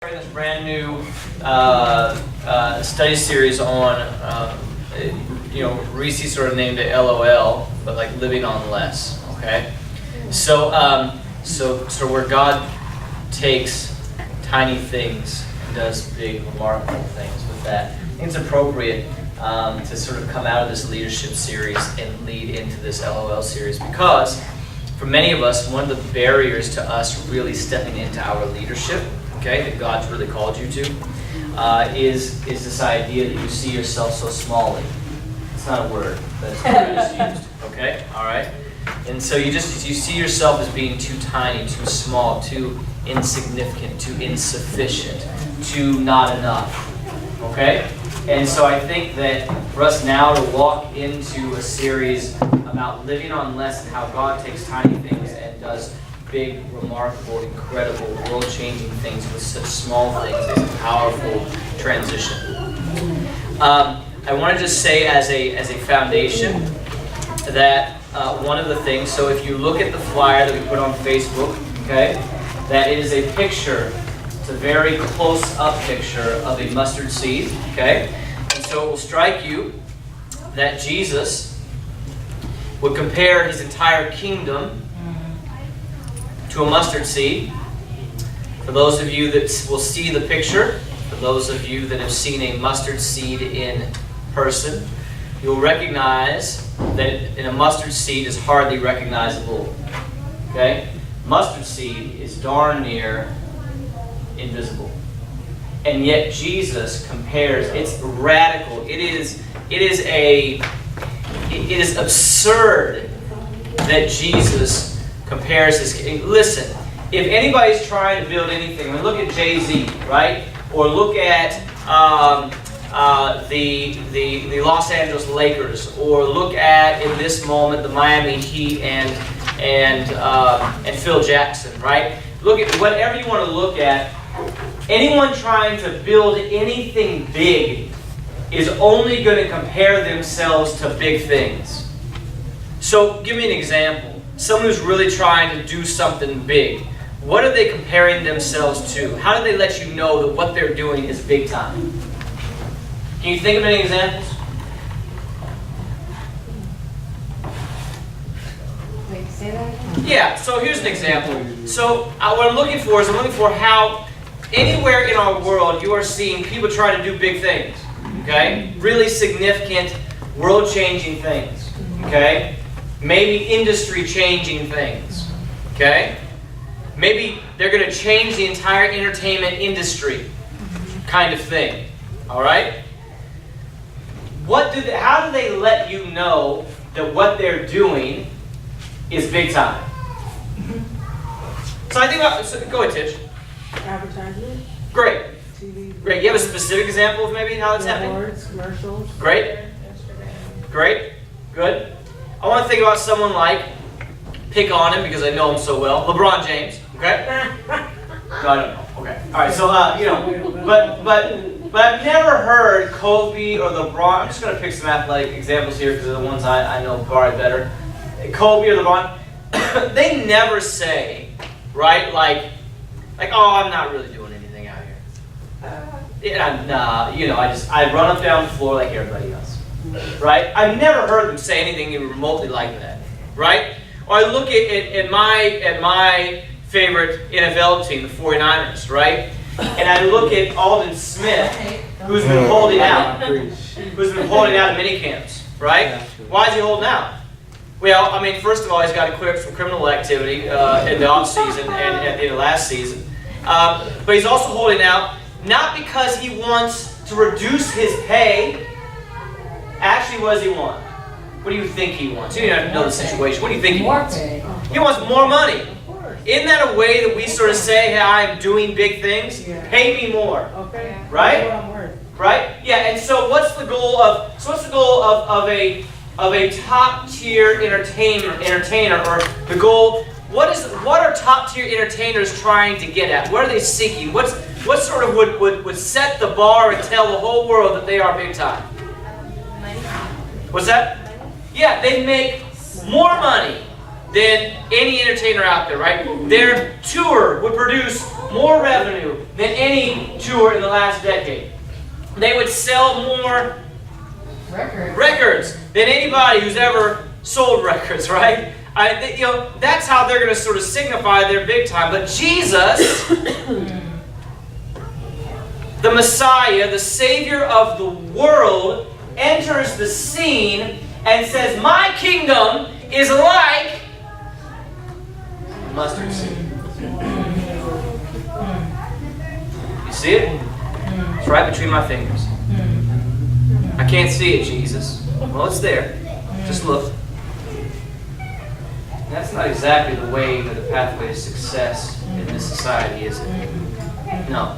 This brand new study series on, Reese sort of named it LOL, but like living on less. Okay, so where God takes tiny things and does big, remarkable things with that. I think it's appropriate to sort of come out of this leadership series and lead into this LOL series, because for many of us, one of the barriers to us really stepping into our leadership, okay, that God's really called you to, is this idea that you see yourself so smallly. It's not a word, that's the word that's used. Okay, all right. And so you see yourself as being too tiny, too small, too insignificant, too insufficient, too not enough. Okay? And so I think that for us now to walk into a series about living on less and how God takes tiny things and does big, remarkable, incredible, world-changing things with such small things is a powerful transition. I want to just say as a foundation that one of the things, so if you look at the flyer that we put on Facebook, okay, that is a picture. It's a very close-up picture of a mustard seed, okay? And so it will strike you that Jesus would compare his entire kingdom to a mustard seed. For those of you that will see the picture, for those of you that have seen a mustard seed in person, you'll recognize that a mustard seed is hardly recognizable. Okay? Mustard seed is darn near invisible. And yet Jesus compares, it's radical. It is absurd that Jesus compares his. Listen, if anybody's trying to build anything, I mean, look at Jay-Z, right? Or look at the Los Angeles Lakers, or look at in this moment the Miami Heat and Phil Jackson, right? Look at whatever you want to look at. Anyone trying to build anything big is only going to compare themselves to big things. So give me an example. Someone who's really trying to do something big. What are they comparing themselves to? How do they let you know that what they're doing is big time? Can you think of any examples? Wait, say that again? Yeah, so here's an example. So what I'm looking for how anywhere in our world you are seeing people try to do big things. Okay? Really significant, world-changing things. Okay? Maybe industry-changing things. Okay? Maybe they're going to change the entire entertainment industry kind of thing. All right? How do they let you know that what they're doing is big time? So I think go ahead, Tish. Advertising. Great. TV. Great. You have a specific example of maybe how that's happening? Awards, commercials. Great. Great. Good. I want to think about someone like, pick on him because I know him so well, LeBron James. Okay? No, I don't know. Okay. All right. So but I've never heard Kobe or LeBron. I'm just going to pick some athletic examples here because they're the ones I know probably better. Kobe or LeBron, they never say, right? Like, oh, I'm not really doing anything out here. I run up down the floor like everybody else, right? I've never heard them say anything even remotely like that, right? Or I look at my favorite NFL team, the 49ers, right? And I look at Aldon Smith, who's been holding out in mini camps, right? Why is he holding out? Well, I mean, first of all, he's got to clear up some criminal activity in the off season and at the end of last season. But he's also holding out not because he wants to reduce his pay. Actually, what does he want? What do you think he wants? You don't have to know the situation. What do you think he wants? He wants more money. Isn't that a way that we sort of say, hey, I'm doing big things? Pay me more. Okay. Right? Right? Yeah, and so what's the goal of a top tier entertainer, or the goal? What are top tier entertainers trying to get at? What are they seeking? What sort of would set the bar and tell the whole world that they are big time? Money. What's that? Yeah, they make more money than any entertainer out there, right? Their tour would produce more revenue than any tour in the last decade. They would sell more records than anybody who's ever sold records, right? That's how they're going to sort of signify their big time. But Jesus, the Messiah, the Savior of the world, enters the scene and says, my kingdom is like mustard seed. You see it? It's right between my fingers. I can't see it, Jesus. Well, it's there. Just look. That's not exactly the way or the pathway to success in this society, is it? No.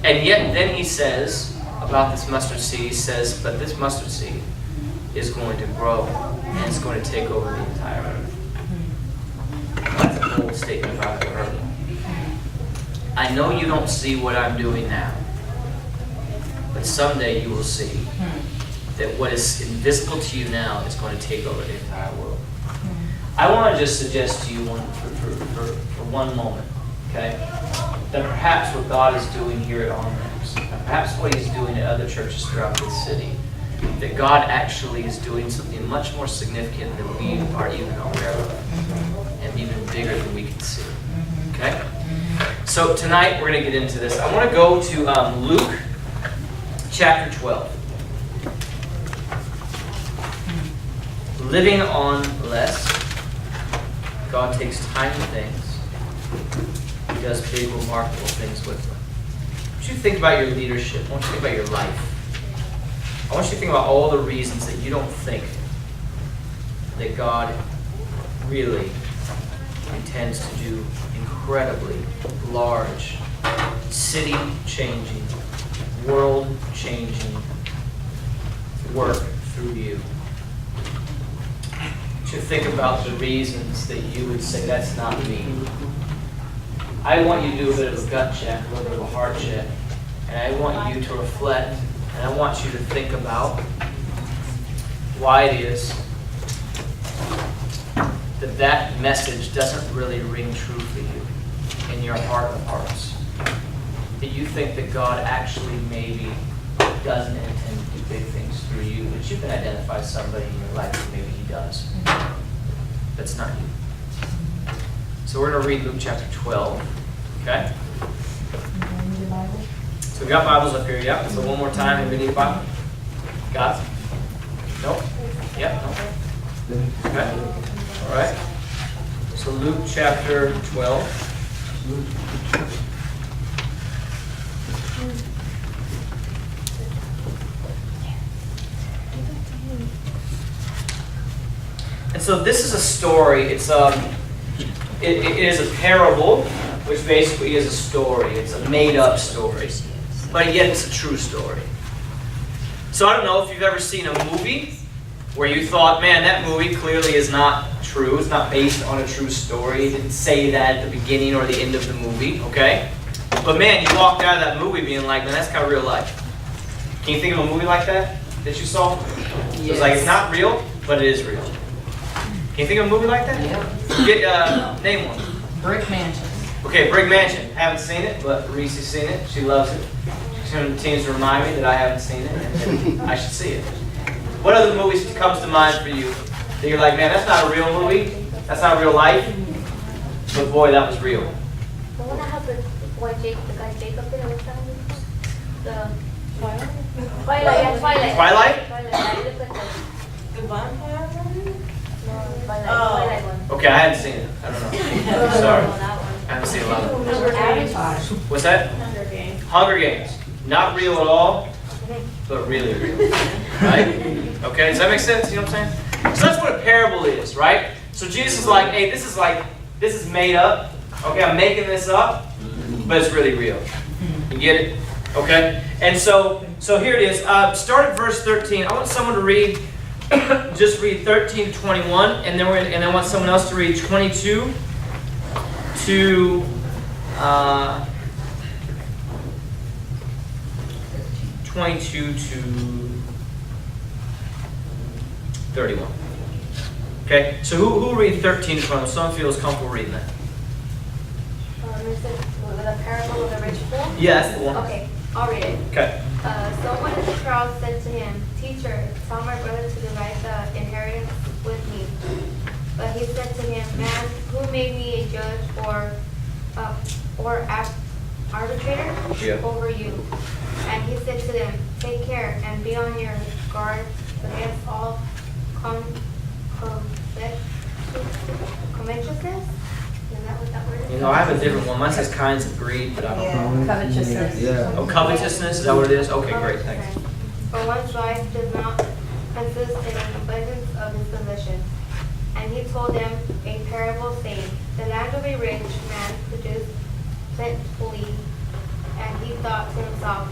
And yet then he says about this mustard seed, he says, but this mustard seed is going to grow and it's going to take over the entire earth. That's a bold statement I've ever heard. I know you don't see what I'm doing now, but someday you will see that what is invisible to you now is going to take over the entire world. I want to just suggest to you for one moment, okay, that perhaps what God is doing here at On Ramps, and perhaps what He's doing at other churches throughout this city, that God actually is doing something much more significant than we are even aware of, and even bigger than we can see. Okay? So tonight we're going to get into this. I want to go to Luke chapter 12. Living on less. God takes tiny things. He does big, remarkable things with them. I want you to think about your leadership. I want you to think about your life. I want you to think about all the reasons that you don't think that God really intends to do incredibly large, city-changing, world-changing work through you. To think about the reasons that you would say, that's not me. I want you to do a bit of a gut check, a little bit of a heart check, and I want you to reflect, and I want you to think about why it is that that message doesn't really ring true for you in your heart of hearts. That you think that God actually maybe doesn't intend to do big things through you, but you can identify somebody in your life that maybe He does. That's not you. So we're going to read Luke chapter 12. Okay? So we got Bibles up here, yeah? So one more time, anybody need a Bible? Got it? Nope? Yeah? No? Okay? All right. So Luke chapter 12. And so this is a story. It's it is a parable, which basically is a story. It's a made-up story, but yet it's a true story. So I don't know if you've ever seen a movie where you thought, man, that movie clearly is not true. It's not based on a true story. It didn't say that at the beginning or the end of the movie, okay? But man, you walked out of that movie being like, man, that's kind of real life. Can you think of a movie like that you saw? Yes. So it's like, it's not real, but it is real. Can you think of a movie like that? Yeah. Name one. Brick Mansion. Okay, Brick Mansion. Haven't seen it, but Reese has seen it. She loves it. She's going to continue to remind me that I haven't seen it and that I should see it. What other movies comes to mind for you that you're like, man, that's not a real movie. That's not real life. But boy, that was real. The one that had the guy Jacob in it, what's that movie? The Twilight. Twilight? Twilight. I look at The vampire movie? Twilight one. Okay, I hadn't seen it. I don't know. Sorry. That one. I haven't seen a lot of them. Avatar. What's that? Hunger Games. Hunger Games. Not real at all, but really real. Right? Okay, does that make sense? You know what I'm saying? So that's what a parable is, right? So Jesus is like, hey, this is made up. Okay, I'm making this up, but it's really real. You get it? Okay? And so here it is. Start at verse 13. I want someone to read, just read 13 to 21, and then I want someone else to read 22 to 22 to 31. Okay, so who will read 13 to 21? Someone feels comfortable reading that. the parable of the rich fool? Yeah, that's the one. Okay, I'll read it. Okay. Someone in the crowd said to him, "Teacher, tell my brother to divide the inheritance with me." But he said to him, "Man, who made me a judge or arbitrator Yeah. over you?" And he said to them, "Take care and be on your guard against all covetousness." Is that what that word is? You know, I have a different one. Mine says kinds of greed, but I don't know. Covetousness. Yeah. Oh, covetousness, is that what it is? Okay, great, thanks. For one's life does not consist in an abundance of his possessions. And he told them a parable saying, "The land of a rich man produced plentifully, and he thought to himself,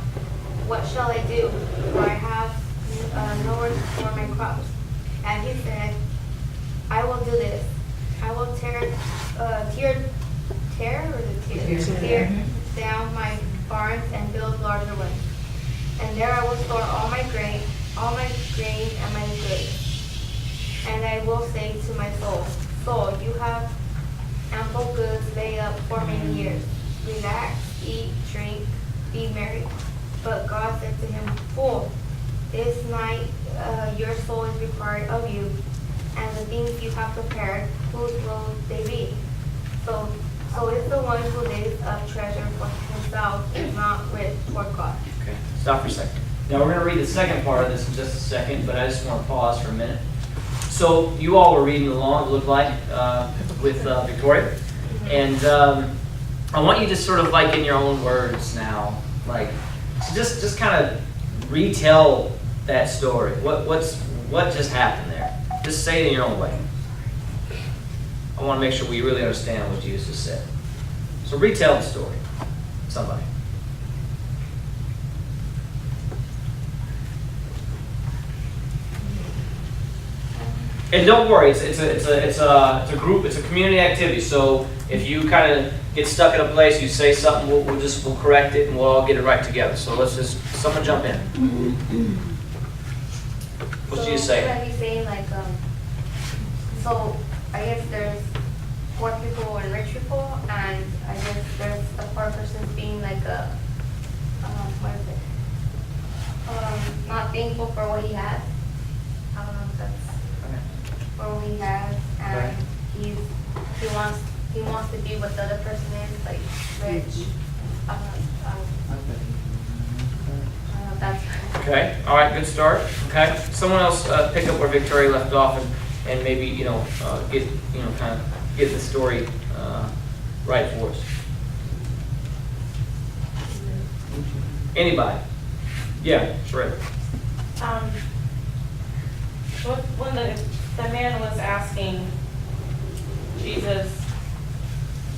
what shall I do? For I have nowhere to store my crops." And he said, "I will do this. I will tear down my barns and build larger ones. And there I will store all my grain and my goods. And I will say to my soul, Soul, you have ample goods laid up for many years. Relax, eat, drink, be merry." But God said to him, "Fool, this night your soul is required of you, and the things you have prepared, whose will they be? So is the one who lays up treasure for himself is not rich for God." Okay, stop for a second. Now, we're going to read the second part of this in just a second, but I just want to pause for a minute. So, you all were reading along, it looked like, with Victoria. And I want you to sort of, like, in your own words now, like, just kind of retell that story. What just happened there? Just say it in your own way. I want to make sure we really understand what Jesus just said. So retell the story. Somebody. And don't worry, it's a group, it's a community activity. So if you kind of get stuck in a place, you say something, we'll correct it and we'll all get it right together. So let's just someone jump in. What's Jesus saying? So he's saying like so I guess there's poor people and rich people, and I guess there's a poor person being like a what is it? Not thankful for what he has. I don't know if that's for what he has, and he wants to be what the other person is, like rich. I don't know if that's Okay, all right, good start. Okay, someone else pick up where Victoria left off and maybe kind of get the story right for us. Anybody? Yeah, sure. When the man was asking Jesus,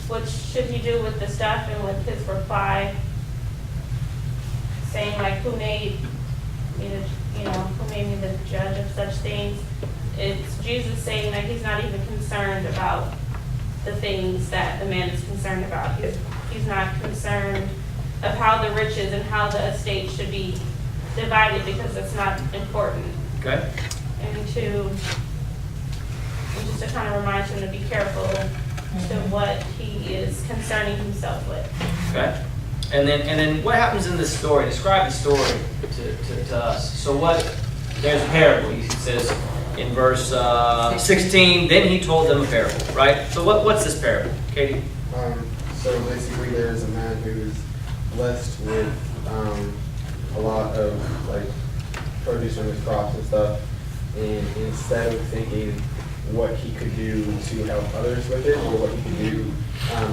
what should he do with the stuff, and with his reply, saying like, who made me the judge of such things? It's Jesus saying that he's not even concerned about the things that the man is concerned about. He's not concerned of how the riches and how the estate should be divided, because that's not important. Okay. And just to kind of remind him to be careful to what he is concerning himself with. Okay. And then what happens in this story? Describe the story to us. So there's a parable. He says in verse 16, then he told them a parable, right? So what's this parable? Katie? So basically there's a man who's blessed with a lot of like produce from his crops and stuff, and instead of thinking what he could do to help others with it, or what he could do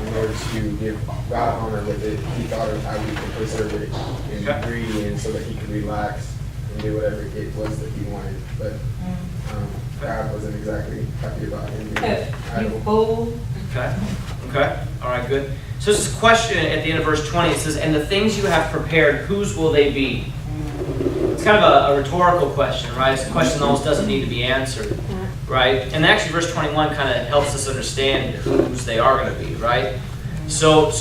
in order to give God honor with it, he thought of how he could preserve it and be greedy, and so that he could relax and do whatever it was that he wanted. But God wasn't exactly happy about him being idle. fool. Okay. All right, good. So this is a question at the end of verse 20. It says, and the things you have prepared, whose will they be? It's kind of a rhetorical question, right? It's a question that almost doesn't need to be answered, right? And actually verse 21 kind of helps us understand whose they are going to be, right? So Jesus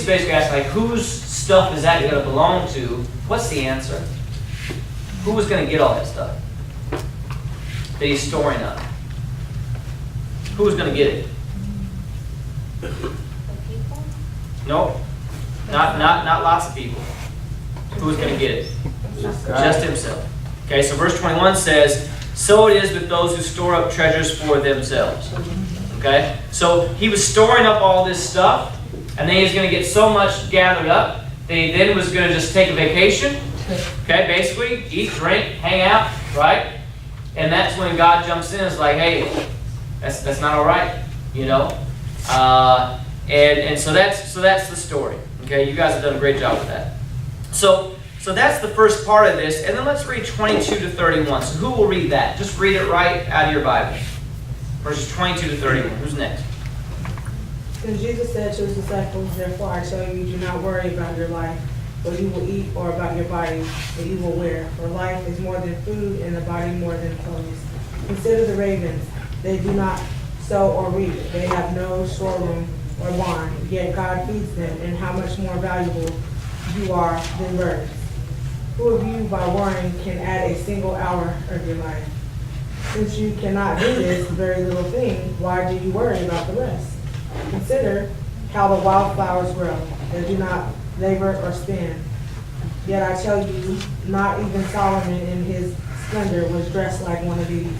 basically asked, like, whose stuff is that going to belong to? What's the answer? Who was going to get all that stuff that he's storing up? Who was going to get it? The people? No, not lots of people. Who's going to get it? Just himself. Okay, so verse 21 says, so it is with those who store up treasures for themselves. Okay, so he was storing up all this stuff, and then he was going to get so much gathered up, that he then was going to just take a vacation. Okay, basically, eat, drink, hang out, right? And that's when God jumps in and is like, hey, that's not all right, you know? And so that's the story. Okay, you guys have done a great job with that. So that's the first part of this, and then let's read 22 to 31. So who will read that? Just read it right out of your Bible. Verses 22 to 31. Who's next? And Jesus said to his disciples, therefore I tell you, do not worry about your life, what you will eat, or about your body, what you will wear. For life is more than food, and the body more than clothes. Consider the ravens. They do not sow or reap. They have no storeroom or barn, yet God feeds them, and how much more valuable you are than birds. Who of you, by worrying, can add a single hour of your life? Since you cannot do this very little thing, why do you worry about the rest? Consider how the wildflowers grow. They do not labor or spin. Yet I tell you, not even Solomon in his splendor was dressed like one of these.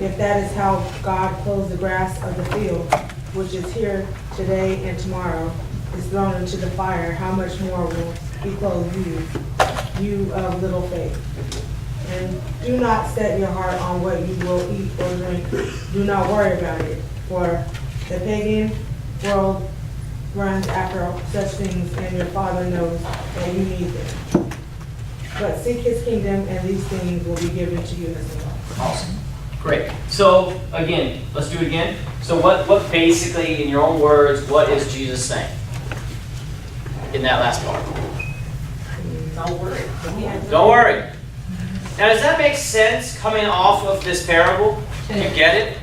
If that is how God clothes the grass of the field, which is here today and tomorrow, is thrown into the fire, how much more will he clothe you of little faith? And do not set your heart on what you will eat or drink. Do not worry about it, for the pagan world runs after such things, and your Father knows that you need them. But seek his kingdom, and these things will be given to you as well. Awesome. Great. So, again, let's do it again. So what basically, in your own words, what is Jesus saying in that last part? Don't worry. Don't worry. Now, does that make sense coming off of this parable? Do you get it?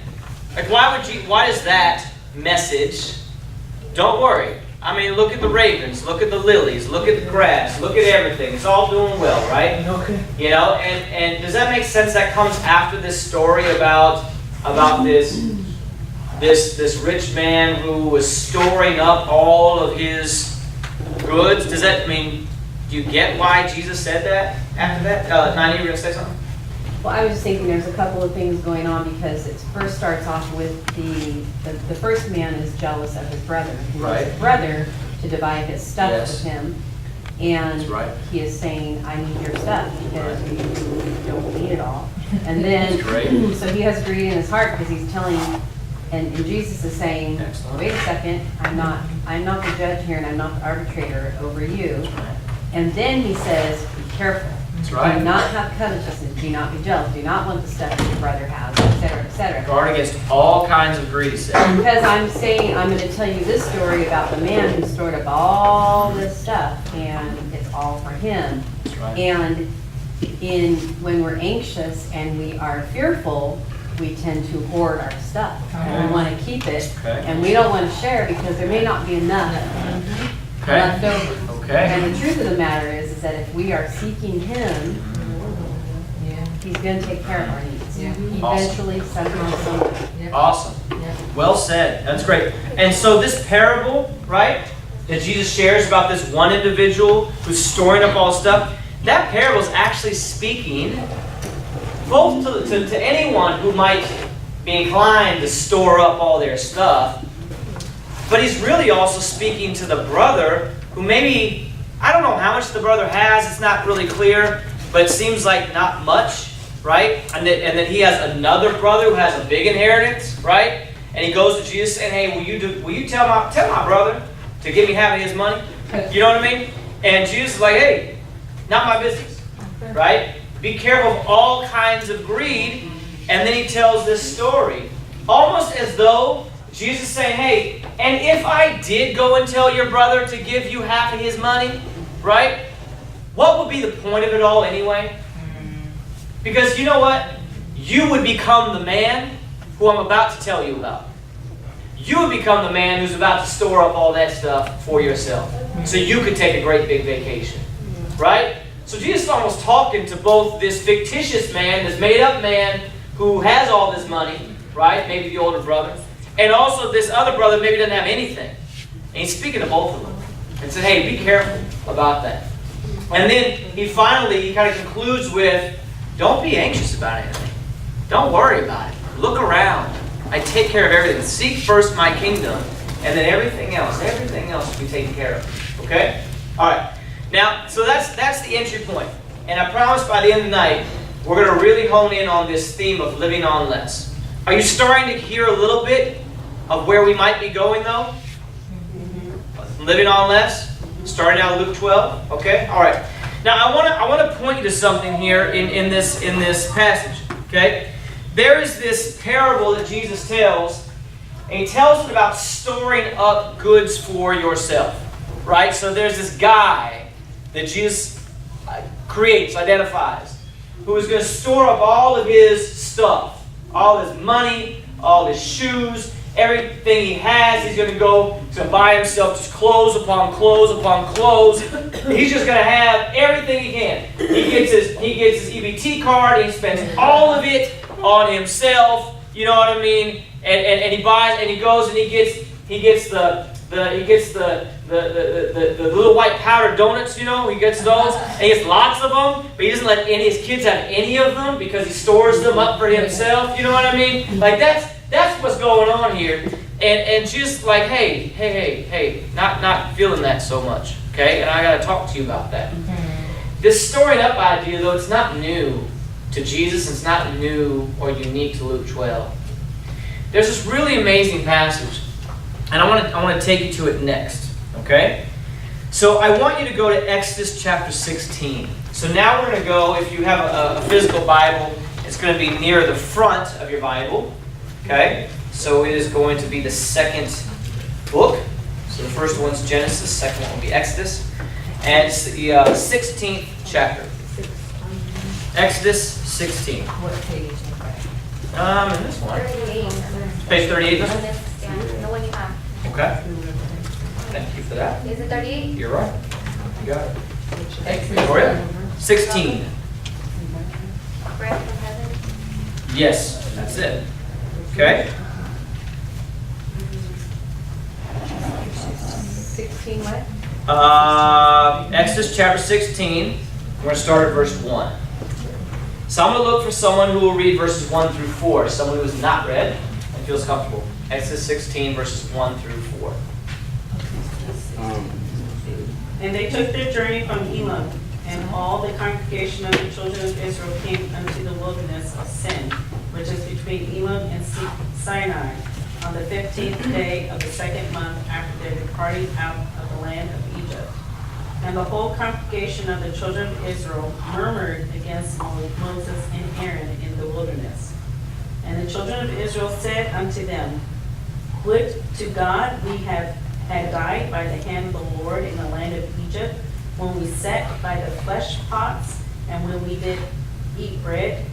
Like, why does that message, don't worry. I mean, look at the ravens, look at the lilies, look at the grass, look at everything. It's all doing well, right? Okay. You know, and does that make sense? That comes after this story about this rich man who was storing up all of his goods. Does that mean, do you get why Jesus said that after that? Nani, you were going to say something? Well, I was just thinking there's a couple of things going on because it first starts off with the first man is jealous of his brother. He wants his brother to divide his stuff with him. And he is saying, I need your stuff because you don't need it all. And then, so he has greed in his heart because he's telling, and Jesus is saying, wait a second, I'm not the judge here and I'm not the arbitrator over you. And then he says, be careful. That's right. Do not have covetousness. Do not be jealous. Do not want the stuff that your brother has, etc., etc. Guard against all kinds of greed. Because I'm going to tell you this story about the man who stored up all this stuff, and it's all for him. That's right. And when we're anxious and we are fearful, we tend to hoard our stuff. And we want to keep it, and we don't want to share because there may not be enough left over. And the truth of the matter is that if we are seeking him, he's going to take care of our needs. Eventually, somehow, somewhere. Awesome. Well said. That's great. And so this parable, right, that Jesus shares about this one individual who's storing up all stuff, that parable is actually speaking both to anyone who might be inclined to store up all their stuff, but he's really also speaking to the brother who maybe, I don't know how much the brother has, it's not really clear, but it seems like not much, right? And then he has another brother who has a big inheritance, right? And he goes to Jesus saying, hey, will you tell my brother to give me half of his money? You know what I mean? And Jesus is like, hey, not my business, right? Be careful of all kinds of greed. And then he tells this story, almost as though Jesus is saying, hey, and if I did go and tell your brother to give you half of his money, right? What would be the point of it all anyway? Because you know what? You would become the man who I'm about to tell you about. You would become the man who's about to store up all that stuff for yourself. So you could take a great big vacation. Right? So Jesus is almost talking to both this fictitious man, this made up man who has all this money, right? Maybe the older brother. And also this other brother maybe doesn't have anything. And he's speaking to both of them. And said, hey, be careful about that. And then he kind of concludes with, don't be anxious about anything. Don't worry about it. Look around. I take care of everything. Seek first my kingdom, and then everything else will be taken care of. Okay? All right. Now, so that's the entry point. And I promise by the end of the night, we're going to really hone in on this theme of living on less. Are you starting to hear a little bit of where we might be going, though? Living on less? Starting out Luke 12? Okay? All right. Now, I want to point you to something here in this passage. Okay? There is this parable that Jesus tells, and he tells it about storing up goods for yourself. Right? So there's this guy that Jesus identifies, who is going to store up all of his stuff, all his money, all his shoes, everything he has. He's going to go to buy himself just clothes upon clothes upon clothes. He's just going to have everything he can. He gets his EBT card, and he spends all of it on himself. You know what I mean? And he buys, and he goes, and he gets the little white powdered donuts, you know, he gets those, and he gets lots of them, but he doesn't let any of his kids have any of them because he stores them up for himself, you know what I mean? Like, that's what's going on here, and just like, hey, not feeling that so much, okay? And I got to talk to you about that. This storing up idea, though, it's not new to Jesus, it's not new or unique to Luke 12. There's this really amazing passage, and I want to take you to it next, okay? So I want you to go to Exodus chapter 16. So now we're going to go, if you have a physical Bible, it's going to be near the front of your Bible, okay? So it is going to be the second book. So the first one's Genesis, the second one will be Exodus. And it's the 16th chapter. Exodus 16. What page? In this one. 38. Page 38. Yeah, the one you have. Okay. Thank you for that. Is it 38? You're right. You got it. Victoria? 16. Bread from heaven? Yes, that's it. Okay? 16 what? Exodus chapter 16. We're going to start at verse 1. So I'm going to look for someone who will read verses 1 through 4. Someone who has not read and feels comfortable. Exodus 16, verses 1 through 4. And they took their journey from Elim, and all the congregation of the children of Israel came unto the wilderness of Sin, which is between Elim and Sinai, on the 15th day of the second month after their departing out of the land of Egypt. And the whole congregation of the children of Israel murmured against Moses and Aaron in the wilderness. And the children of Israel said unto them, Would to God we had died by the hand of the Lord in the land of Egypt, when we sat by the flesh pots, and when we did eat bread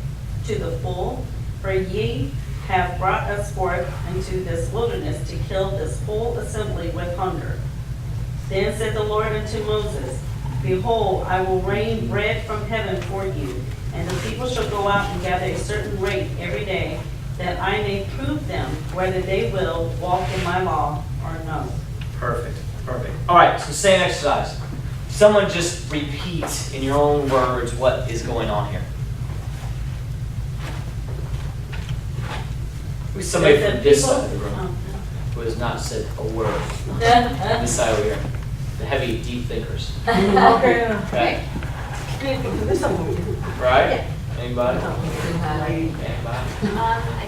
to the full. For ye have brought us forth into this wilderness to kill this whole assembly with hunger. Then said the Lord unto Moses, Behold, I will rain bread from heaven for you, and the people shall go out and gather a certain rate every day, that I may prove them whether they will walk in my law or no. Perfect. All right, so same exercise. Someone just repeat in your own words what is going on here. Who's somebody from this side of the room who has not said a word? This side over here. The heavy, deep thinkers. Okay. Right? Anybody? I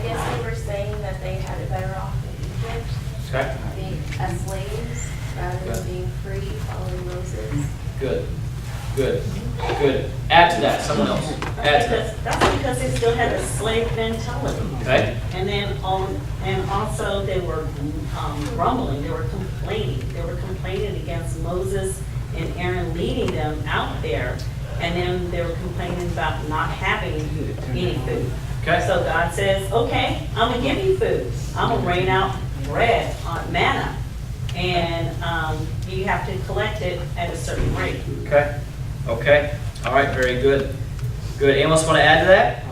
guess they were saying that they had it better off in Egypt, Okay. being as slaves rather than being free following Moses. Good. Add to that. Someone else. Add to that. That's because they still had a slave mentality. Okay. And then, and also they were grumbling, they were complaining. They were complaining against Moses and Aaron leading them out there. And then they were complaining about not having any food. Okay. So God says, okay, I'm gonna give you food. I'm gonna rain out bread on manna. And you have to collect it at a certain rate. Okay. All right, very good. Anyone else want to add to that?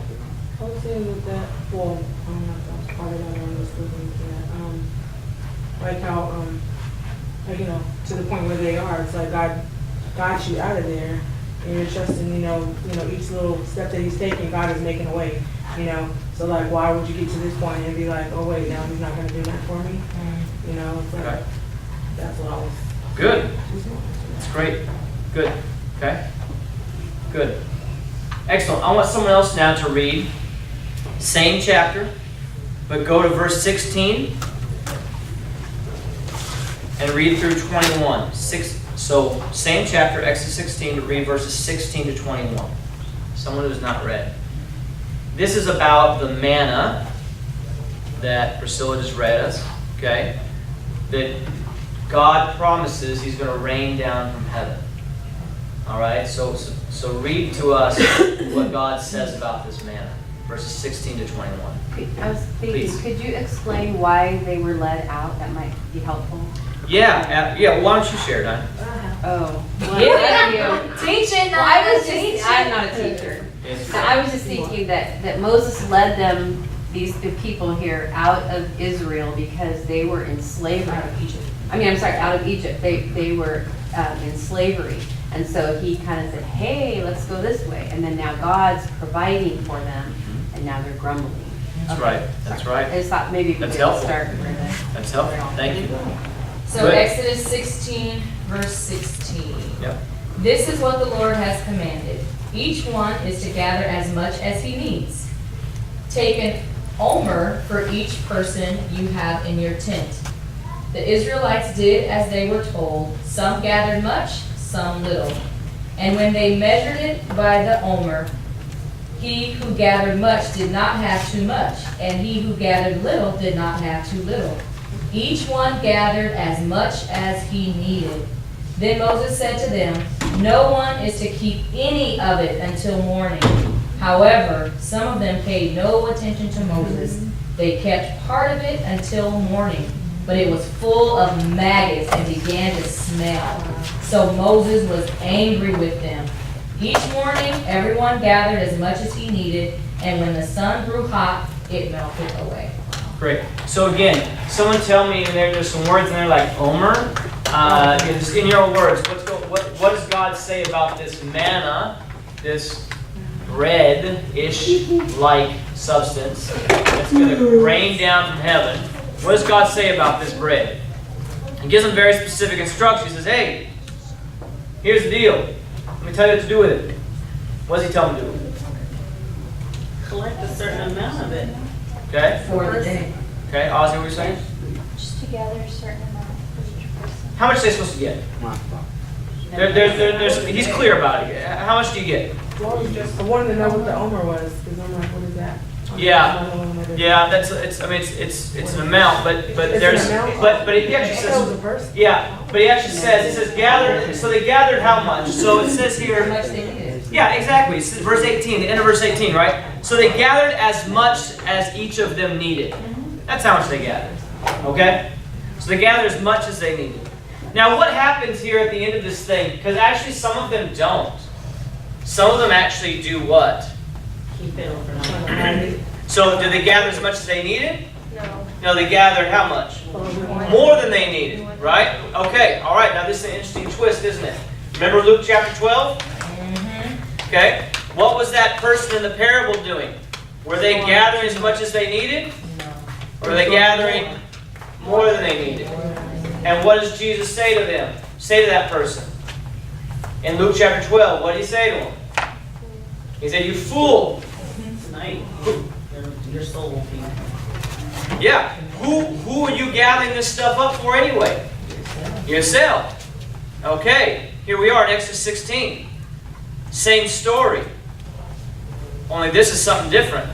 I was saying with that, well, part of that I was looking at, like how, like, you know, to the point where they are, it's like God got you out of there, and you're trusting, you know, each little step that he's taking, God is making a way, you know? So like, why would you get to this point and be like, oh wait, now he's not gonna do that for me? You know, it's like, Okay. that's what I was. Good. That's great. Good. Okay. Good. Excellent. I want someone else now to read same chapter, but go to verse 16 and read through 21. So same chapter, Exodus 16, to read verses 16 to 21. Someone who's not read. This is about the manna that Priscilla just read us. Okay, that God promises He's going to rain down from heaven. All right, so read to us what God says about this manna, verses 16 to 21. I was thinking, Please. could you explain why they were led out? That might be helpful. Yeah. Why don't you share, Diane? Oh, well, Yeah. thank you. Teach it, Well, I was just, I'm not a teacher. It's- So I was just thinking that Moses led them, the people here, out of Israel because they were in slavery. Out of Egypt. They were in slavery. And so he kind of said, hey, let's go this way. And then now God's providing for them, and now they're grumbling. That's Okay. right. That's right. I just thought maybe we That's could helpful. start where the. That's helpful. Thank you. So Good. Exodus 16, verse 16. Yep. This is what the Lord has commanded. Each one is to gather as much as he needs. Take an omer for each person you have in your tent. The Israelites did as they were told. Some gathered much, some little. And when they measured it by the omer, he who gathered much did not have too much, and he who gathered little did not have too little. Each one gathered as much as he needed. Then Moses said to them, no one is to keep any of it until morning. However, some of them paid no attention to Moses. They kept part of it until morning, but it was full of maggots and began to smell. So Moses was angry with them. Each morning, everyone gathered as much as he needed, and when the sun grew hot, it melted away. Great. So again, someone tell me, and there's some words in there like omer. Just in your own words, what does God say about this manna, this bread-ish like substance that's going to rain down from heaven? What does God say about this bread? He gives them very specific instructions. He says, hey, here's the deal. Let me tell you what to do with it. What does he tell them to do? Collect a certain amount of it. Okay? For the day. Okay, Ozzy, what are you saying? Just to gather a certain amount for each person. How much are they supposed to get? He's clear about it. How much do you get? I wanted to know what the omer was, because I'm like, what is that? Yeah, it's an amount, but It's there's an amount? but he actually I thought it was a says person. but he actually says gather. So they gathered how much? So it says How here. much they needed. Yeah, exactly. It's verse 18, the end of verse 18, right? So they gathered as much as each of them needed. That's how much they gathered. Okay? So they gathered as much as they needed. Now what happens here at the end of this thing? Because actually some of them don't. Some of them actually do what? Keep it overnight. So did they gather as much as they needed? No. No, they gathered how much? More than they needed, right? Okay, all right. Now this is an interesting twist, isn't it? Remember Luke chapter 12? Okay. What was that person in the parable doing? Were they gathering as much as they needed? Or were they gathering more than they needed? And what does Jesus say to them? Say to that person? In Luke chapter 12, what did he say to him? He said, you fool. Tonight, your soul will be. Yeah. Who are you gathering this stuff up for anyway? Yourself. Okay. Here we are in Exodus 16. Same story. Only this is something different.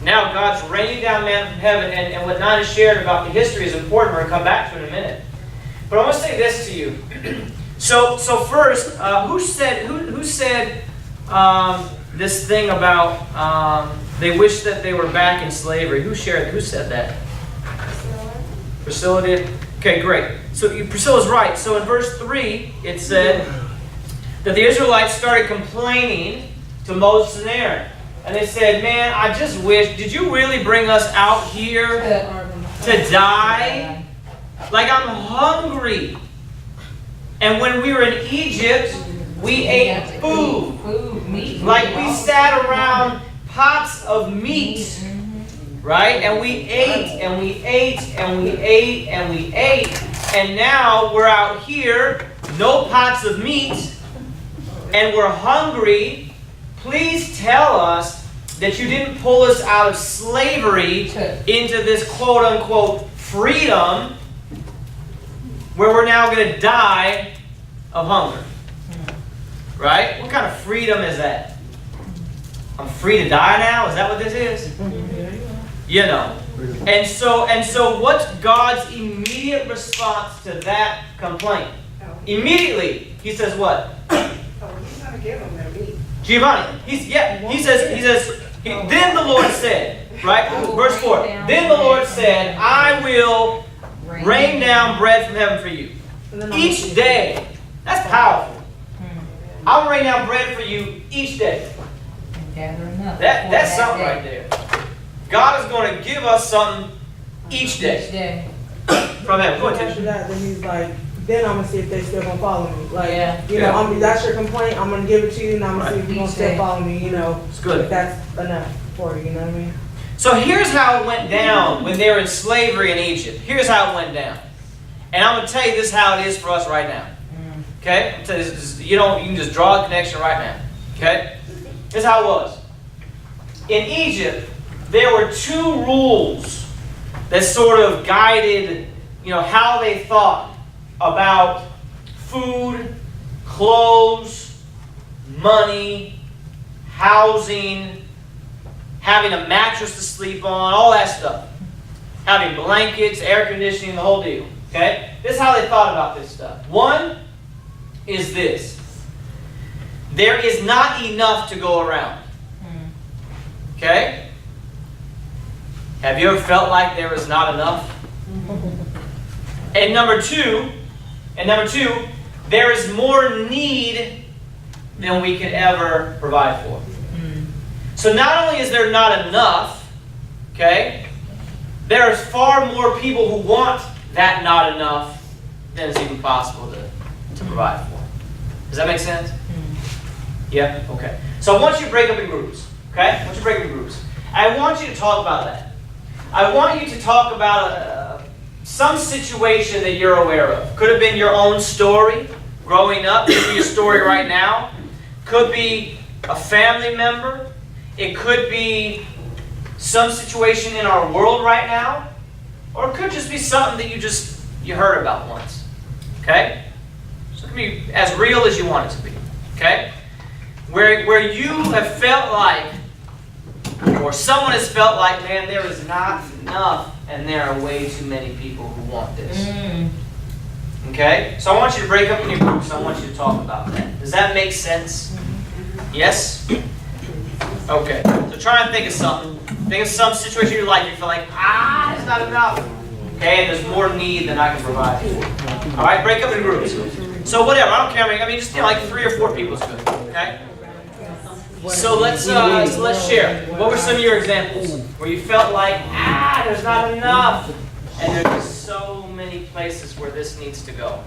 Now God's raining down manna from heaven, and what Nana shared about the history is important. We're going to come back to it in a minute. But I want to say this to you. So first, who said this thing about they wish that they were back in slavery? Who said that? Priscilla did? Okay, great. So Priscilla's right. So in verse 3, it said that the Israelites started complaining to Moses and Aaron. And they said, man, I just wish, did you really bring us out here to die? Like, I'm hungry. And when we were in Egypt, we ate food. Food, meat. Like, we sat around pots of meat, right? And we ate, and we ate, and we ate, and we ate. And now we're out here, no pots of meat, and we're hungry. Please tell us that you didn't pull us out of slavery into this quote-unquote freedom where we're now going to die of hunger. Right? What kind of freedom is that? I'm free to die now? Is that what this is? You know. And so what's God's immediate response to that complaint? Immediately, he says what? He's gonna give them their meat. Giovanni, he says, then the Lord said, right? Verse 4. Then the Lord said, I will rain down bread from heaven for you. Each day. That's powerful. I'll rain down bread for you each day. That's something right there. God is going to give us something each day. From heaven. Go ahead, After Tish. that, then he's like, then I'm gonna see if they still gonna follow me. Like, Yeah. you know, that's your complaint. I'm gonna give it to you, and I'm gonna see if you're gonna still follow me. You know, It's good. if that's enough for you. You know what I mean? So here's how it went down when they were in slavery in Egypt. Here's how it went down. And I'm going to tell you this is how it is for us right now. Okay? I'm telling you, you can just draw a connection right now. Okay? This is how it was. In Egypt, there were two rules that sort of guided, how they thought about food, clothes, money, housing, having a mattress to sleep on, all that stuff. Having blankets, air conditioning, the whole deal. Okay? This is how they thought about this stuff. One is this. There is not enough to go around. Okay? Have you ever felt like there is not enough? And number two, there is more need than we could ever provide for. So not only is there not enough, okay, there's far more people who want that not enough than is even possible to provide for. Does that make sense? Yeah? Okay. So I want you to break up in groups. Okay? I want you to break up in groups. I want you to talk about that. I want you to talk about some situation that you're aware of. Could have been your own story growing up. Could be your story right now. Could be a family member. It could be some situation in our world right now. Or it could just be something that you heard about once. Okay? So it can be as real as you want it to be. Okay? Where you have felt like, or someone has felt like, man, there is not enough, and there are way too many people who want this. Okay? So I want you to break up in your groups. I want you to talk about that. Does that make sense? Yes? Okay. So try and think of something. Think of some situation in your life you feel like, it's not enough. Okay? And there's more need than I can provide for. Alright? Break up in groups. So whatever. I don't care. I mean, just like 3 or 4 people is good. Okay? So let's share. What were some of your examples where you felt like, there's not enough, and there's so many places where this needs to go?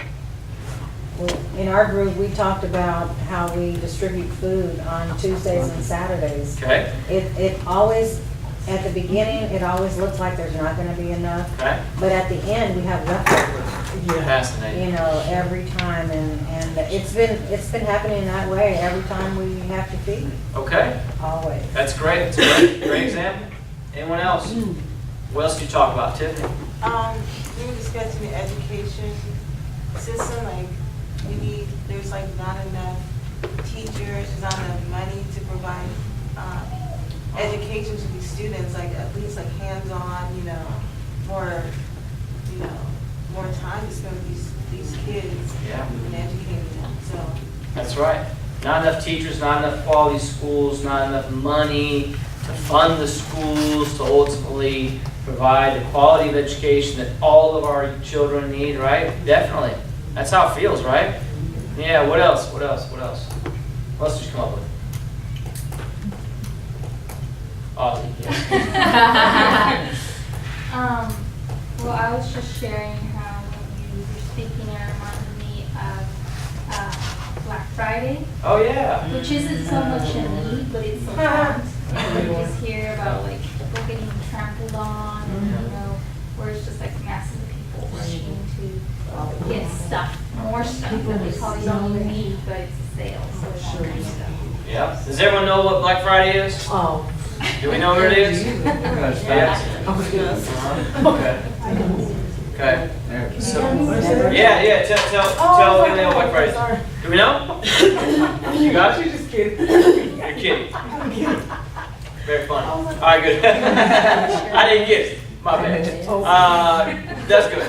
Well, in our group, we talked about how we distribute food on Tuesdays and Saturdays. Okay. It always, at the beginning, it always looks like there's not going to be enough. Okay. But at the end, we have leftovers. Fascinating. Every time, and it's been happening that way every time we have to feed. Okay. Always. That's great. That's a great example. Anyone else? What else do you talk about, Tiffany? We were discussing the education system, like there's like not enough teachers, there's not enough money to provide education to these students, like at least like hands-on, more time to spend with these kids and educating them. So That's right. Not enough teachers, not enough quality schools, not enough money to fund the schools to ultimately provide the quality of education that all of our children need, right? Definitely. That's how it feels, right? Yeah, what else? What else did you come up with? Ozzy, yes. Well, I was just sharing how speaking, it reminded me of Black Friday, Oh, yeah. which isn't so much a need, but it's a want. And you just hear about like people getting trampled on, and you know, where it's just like masses of people rushing to get stuff, more stuff that they probably don't even need, but it's a sale, so it's all kind of stuff. Yeah. Does everyone know what Black Friday is? Oh. Do we know what it is? I was gonna Okay. Okay. So, yeah, tell Haley what Black Friday is. Do we know? You got it? Just kidding. You're kidding. Very funny. All right, good. I didn't get it. My bad. That's good.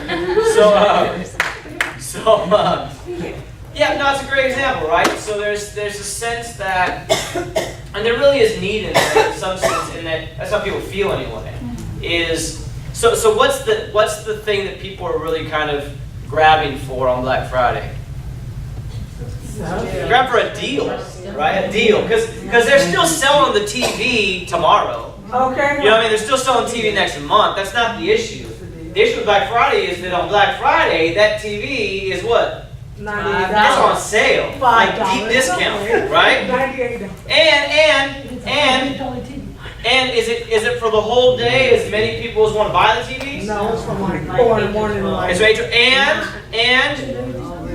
Yeah, no, it's a great example, right? So there's a sense that, and there really is need in there in some sense, in that that's how people feel anyway. Is so what's the thing that people are really kind of grabbing for on Black Friday? Grab for a deal, right? A deal, because they're still selling the TV tomorrow. Okay. You know what I mean? They're still selling TV next month. That's not the issue. The issue with Black Friday is that on Black Friday, that TV is what? That's on sale. Like deep discount, right? And is it for the whole day? As many people as want to buy the TVs? No, it's from like 4 in the morning. It's major, and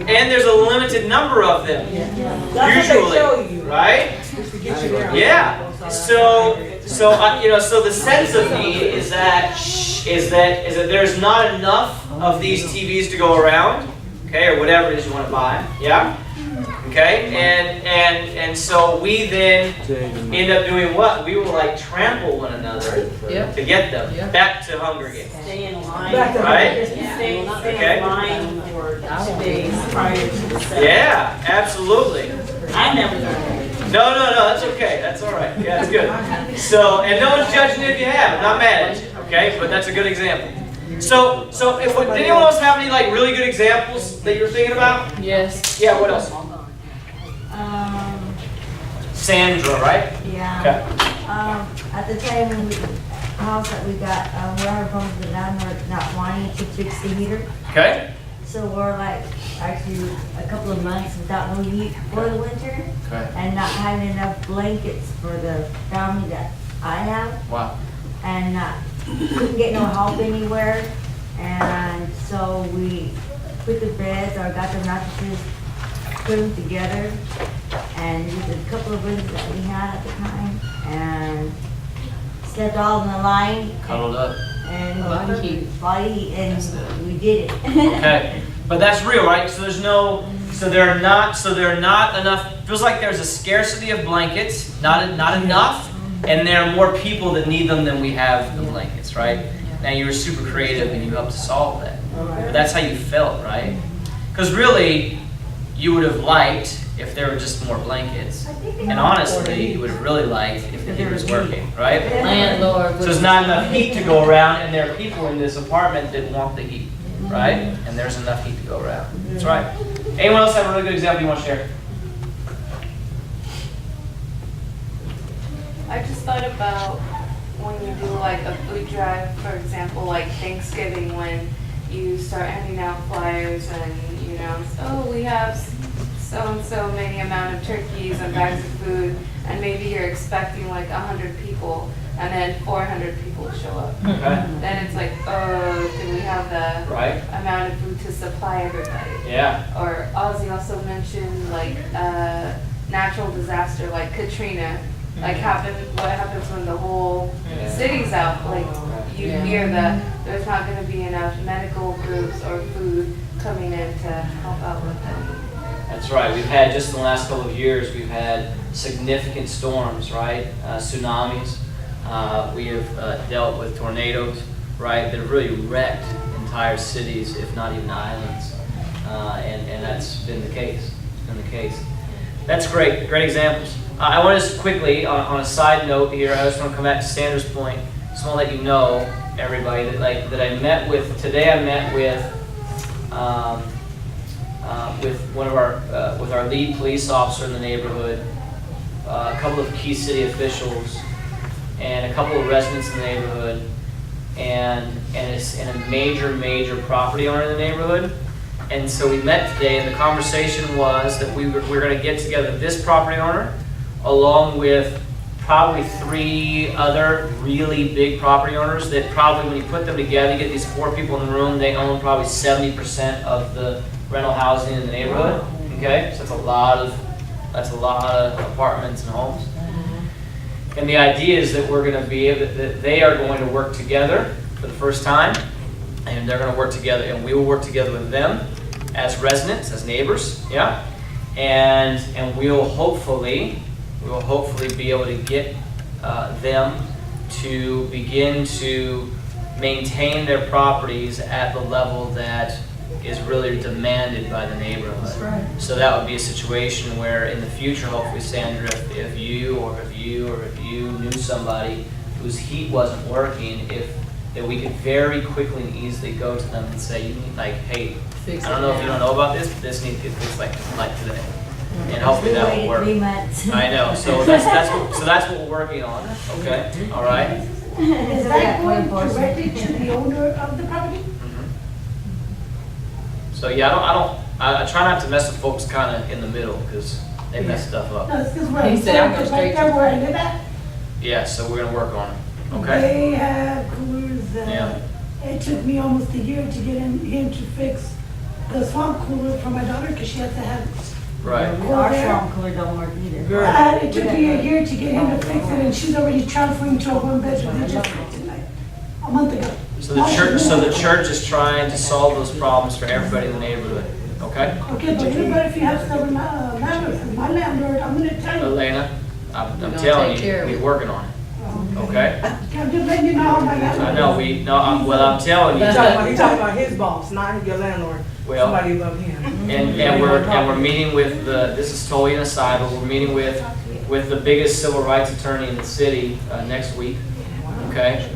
there's a limited number of them. Usually, right? Yeah. So the sense of need is that there's not enough of these TVs to go around, okay, or whatever it is you want to buy, yeah, okay, and so we then end up doing what? We will like trample one another to get them back to Hunger Games. Stay in line. Right? Stay Okay. in line for 2 days prior to the sale. Yeah, absolutely. I never done that. No, that's okay. That's all right. Yeah, it's good. So, and no one's judging if you have. I'm not mad at you, okay? But that's a good example. So did anyone else have any like really good examples that you're thinking about? Yes. Yeah. What else? Sandra, right? Yeah. Okay. At the time when house that we got, we're having problems with the landlord not wanting to fix the heater. Okay. So we're like actually a couple of months without no heat for the winter. Okay. And not having enough blankets for the family that I have. Wow. And couldn't get no help anywhere. And so we put the beds or got the mattresses, put them together, and used a couple of rooms that we had at the time, and slept all in the line. Cuddled up. And Body heat. and we did it. Okay. But that's real, right? So there are not enough. Feels like there's a scarcity of blankets, not enough, and there are more people that need them than we have the blankets, right? Now you were super creative and you helped to solve that. But that's how you felt, right? Because really, you would have liked if there were just more blankets. And honestly, you would have really liked if the heater was working, right? Landlord. So there's not enough heat to go around, and there are people in this apartment that want the heat, right? And there's enough heat to go around. That's right. Anyone else have a really good example you want to share? I just thought about when you do like a food drive, for example, like Thanksgiving, when you start handing out flyers and, you know, so we have so and so many amount of turkeys and bags of food, and maybe you're expecting like 100 people, and then 400 people show up. Okay. Then it's like, oh, do we have the Right. amount of food to supply everybody? Yeah. Or Ozzy also mentioned like natural disaster like Katrina, like what happens when the whole Yeah. city's out, like you Yeah. hear that there's not gonna be enough medical groups or food coming in to help out with them. That's right. We've had, just in the last couple of years, we've had significant storms, right? Tsunamis. We have dealt with tornadoes, right? That have really wrecked entire cities, if not even islands. And that's been the case. It's been the case. That's great. Great examples. I want to just quickly, on a side note here, I just want to come back to Sandra's point. Just want to let you know, everybody, that I met with, today I met with one of our lead police officer in the neighborhood, a couple of key city officials, and a couple of residents in the neighborhood, and a major property owner in the neighborhood. And so we met today, and the conversation was that we're going to get together this property owner, along with probably 3 other really big property owners that probably, when you put them together, you get these 4 people in the room, they own probably 70% of the rental housing in the neighborhood. Okay, so that's a lot of apartments and homes. And the idea is that we're going to be able that they are going to work together for the first time, and they're going to work together, and we will work together with them as residents, as neighbors, yeah, and we will hopefully be able to get them to begin to maintain their properties at the level that is really demanded by the neighborhood. That's right. So that would be a situation where in the future, hopefully, Sandra, if you knew somebody whose heat wasn't working, that we could very quickly and easily go to them and say, you need, like, hey, Fix I don't it know if you now. don't know about this, but this needs to get fixed like today. And hopefully that will work. 3 months. I know, so that's what we're working on, okay, all right? Is that going directly to the owner of the property? So yeah, I try not to mess with folks kind of in the middle, because they mess stuff up. No, this is where He I'm said, "I'm saying, going 'cause straight right there to-" where I live at, Yeah, so we're gonna work on it, okay? they have coolers, Yeah. it took me almost a year to get him to fix the swamp cooler for my daughter, because she has to have Right, Our swamp cooler don't work either. It took me a year to get him to fix it, and she's already transferring to a 1-bedroom. They just fixed it like a month ago. so the church is trying to solve those problems for everybody in the neighborhood, okay? Okay, but you better if you have stubborn manners, because my landlord, I'm gonna tell you. Elena, I'm We're gonna telling take care you, of we're it. working on it, okay? I'm just letting you know how my landlord. I know, I'm telling He you, talking about his boss, not your landlord, well, somebody above him. and we're meeting with this is totally an aside, but we're meeting with the biggest civil rights attorney in the city next week, okay?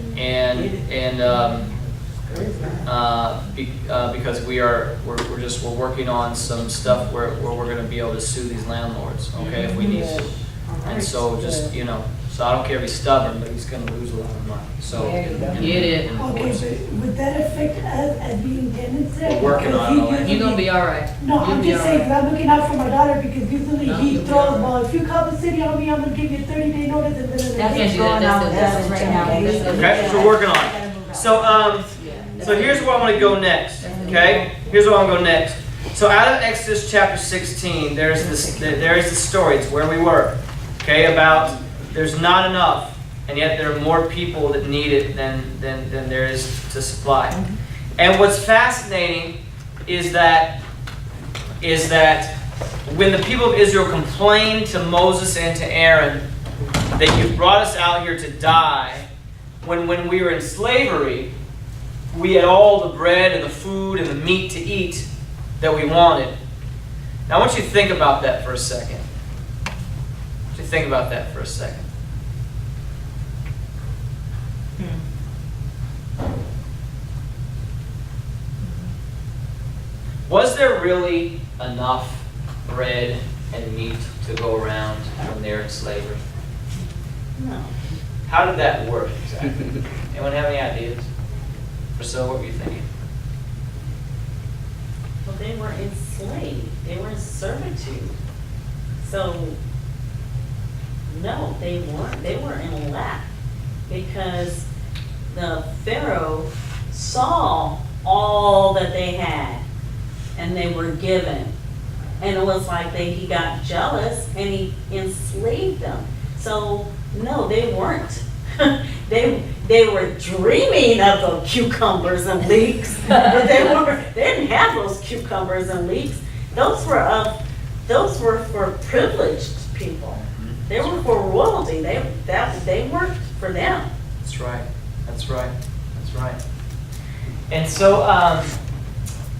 Because we're working on some stuff where we're gonna be able to sue these landlords, okay, if we need to. And so just, so I don't care if he's stubborn, but he's gonna lose a lot of money, so. Get it. in Okay, courts. but would that affect us as being tenants there? We're working on it, Elena. You're gonna be all right. No, You'll I'm be just all saying, right. 'cause I'm looking out for my daughter, because usually No, he you'll be throws all the right. ball. If you call the city on me, I'm gonna give you a 30-day notice, and then. That's Can't what's do that. going on with That's us right now. Okay, so we're working on it. So here's where I'm going to go next. Okay, here's where I'm going to go next. So out of Exodus chapter 16, there is the story. It's where we were. Okay, about there's not enough, and yet there are more people that need it than there is to supply. And what's fascinating is that when the people of Israel complained to Moses and to Aaron that you've brought us out here to die, when we were in slavery, we had all the bread and the food and the meat to eat that we wanted. Now I want you to think about that for a second. Was there really enough bread and meat to go around when they were in slavery? No. How did that work exactly? Anyone have any ideas? Priscilla, what were you thinking? Well, they were enslaved. They were in servitude. So, no, they weren't. They were in lack because the Pharaoh saw all that they had and they were given. And it was like he got jealous and he enslaved them. So, no, they weren't. They were dreaming of the cucumbers and leeks, but they didn't have those cucumbers and leeks. Those were for privileged people. They were for royalty. They weren't for them. That's right. And so,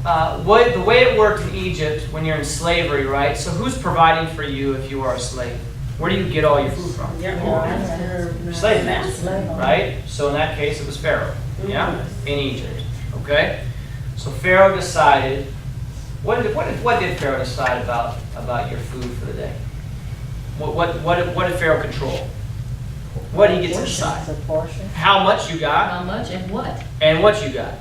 the way it worked in Egypt when you're in slavery, right? So who's providing for you if you are a slave? Where do you get all your food from? Your Slave master, right? So in that case, it was Pharaoh, yeah, in Egypt. Okay, so Pharaoh decided. What did Pharaoh decide about your food for the day? What did Pharaoh control? What did he get to decide? How much you got How much and what? and what you got,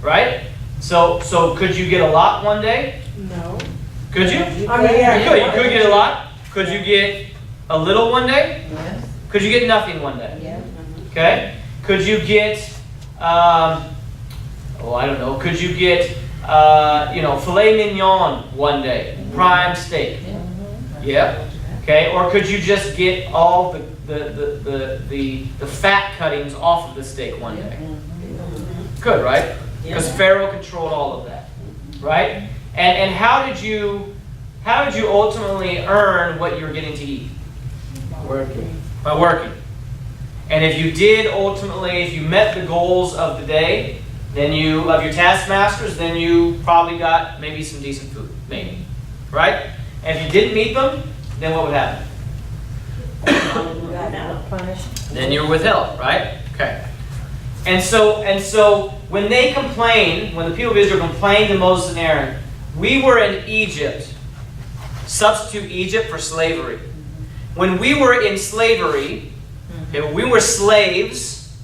right? So could you get a lot one day? No. Could you? I mean, yeah. You could get a lot. Could you get a little one day? Yes. Could you get nothing one day? Yeah. Okay. Could you get, I don't know. Could you get, filet mignon one day, prime steak? Yeah. Okay. Or could you just get all the fat cuttings off of the steak one day? Good, right? Because Pharaoh controlled all of that, right? And how did you ultimately earn what you were getting to eat? By working. And if you did ultimately, if you met the goals of the day, of your taskmasters, then you probably got maybe some decent food, maybe, right? And if you didn't meet them, then what would happen? Punished. Then you're withheld, right? Okay. And so when they complained, when the people of Israel complained to Moses and Aaron, we were in Egypt. Substitute Egypt for slavery. When we were in slavery, when we were slaves,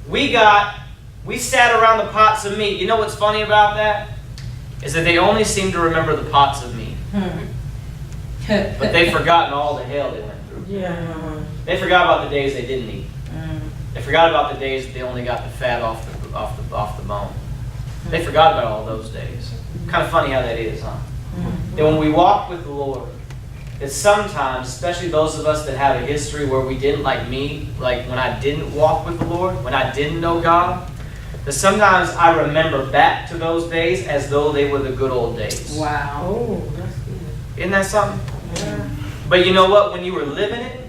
we sat around the pots of meat. You know what's funny about that? Is that they only seem to remember the pots of meat. But they've forgotten all the hell they went through. Yeah. They forgot about the days they didn't eat. They forgot about the days that they only got the fat off the bone. They forgot about all those days. Kind of funny how that is, huh? That when we walk with the Lord, that sometimes, especially those of us that have a history where we didn't, like me, like when I didn't walk with the Lord, when I didn't know God, that sometimes I remember back to those days as though they were the good old days. Wow. Oh, that's good. Isn't that something? Yeah. But you know what? When you were living it,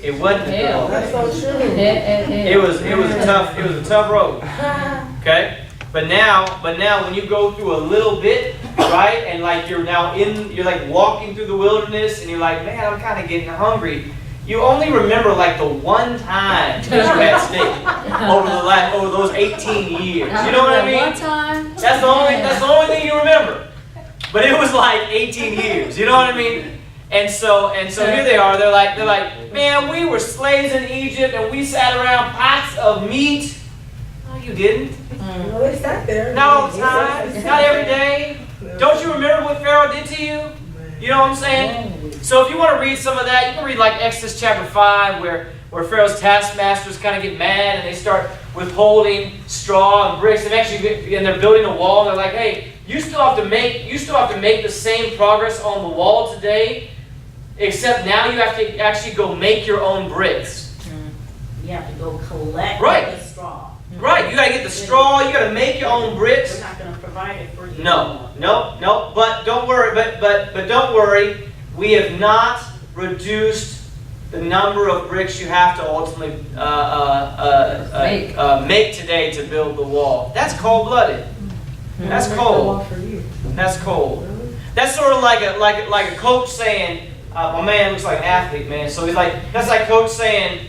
it wasn't the good old days. That's so true. It was a tough road. Okay? But now when you go through a little bit, right, and like you're like walking through the wilderness and you're like, man, I'm kind of getting hungry. You only remember like the one time that you had steak over those 18 years. You know what I mean? One time. That's the only thing you remember. But it was like 18 years. You know what I mean? And so here they are. They're like, man, we were slaves in Egypt and we sat around pots of meat. No, you didn't. Well, they sat there. Not all the time. Not every day. Don't you remember what Pharaoh did to you? You know what I'm saying? So if you want to read some of that, you can read like Exodus chapter 5 where Pharaoh's taskmasters kind of get mad and they start withholding straw and bricks and they're building a wall. They're like, hey, you still have to make the same progress on the wall today, except now you have to actually go make your own bricks. You have to go collect the straw. Right, you got to get the straw, you got to make your own bricks. We're not going to provide it for you. No. But don't worry. But don't worry. We have not reduced the number of bricks you have to ultimately make today to build the wall. That's cold-blooded. That's cold. That's cold. That's sort of like a coach saying, "My man looks like an athlete, man." So that's like coach saying,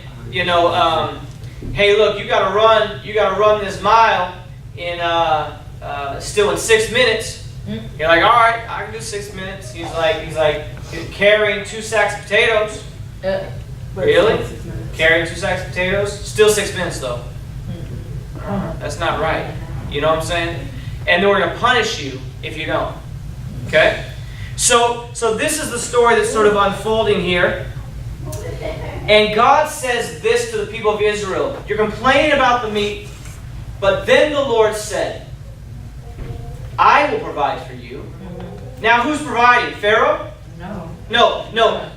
hey, look, you got to run this mile still in 6 minutes. You're like, all right, I can do 6 minutes. He's like carrying 2 sacks of potatoes. Really? Carrying 2 sacks of potatoes? Still 6 minutes though. That's not right. You know what I'm saying? And then we're going to punish you if you don't. Okay? So this is the story that's sort of unfolding here. And God says this to the people of Israel. You're complaining about the meat, but then the Lord said, I will provide for you. Now who's providing? Pharaoh? No.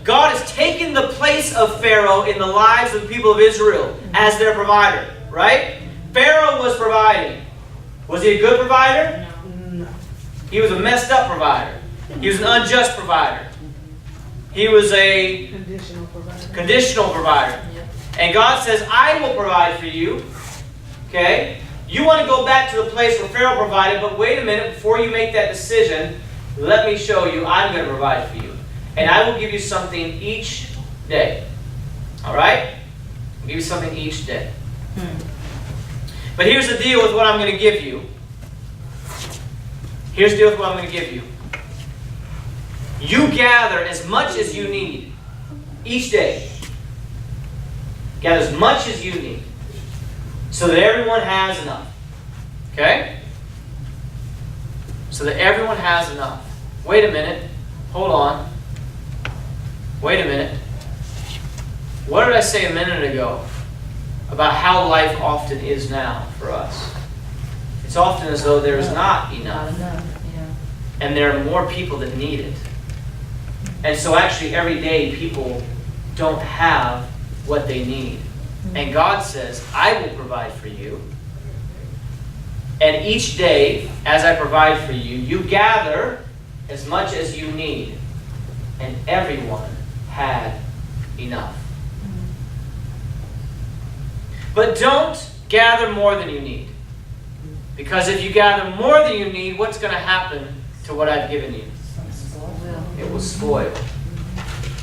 God has taken the place of Pharaoh in the lives of the people of Israel as their provider, right? Pharaoh was providing. Was he a good provider? No. He was a messed up provider. He was an unjust provider. He was a conditional provider. And God says, I will provide for you. Okay? You want to go back to the place where Pharaoh provided, but wait a minute, before you make that decision, let me show you I'm going to provide for you. And I will give you something each day. Alright? I'll give you something each day. But here's the deal with what I'm going to give you. Here's the deal with what I'm going to give you. You gather as much as you need each day. Gather as much as you need so that everyone has enough. Okay? so that everyone has enough. Wait a minute. Hold on. Wait a minute. What did I say a minute ago about how life often is now for us? It's often as though there is not enough. And there are more people that need it. And so actually every day people don't have what they need. And God says, I will provide for you. And each day, as I provide for you, you gather as much as you need. And everyone had enough. But don't gather more than you need. Because if you gather more than you need, what's going to happen to what I've given you? It will spoil.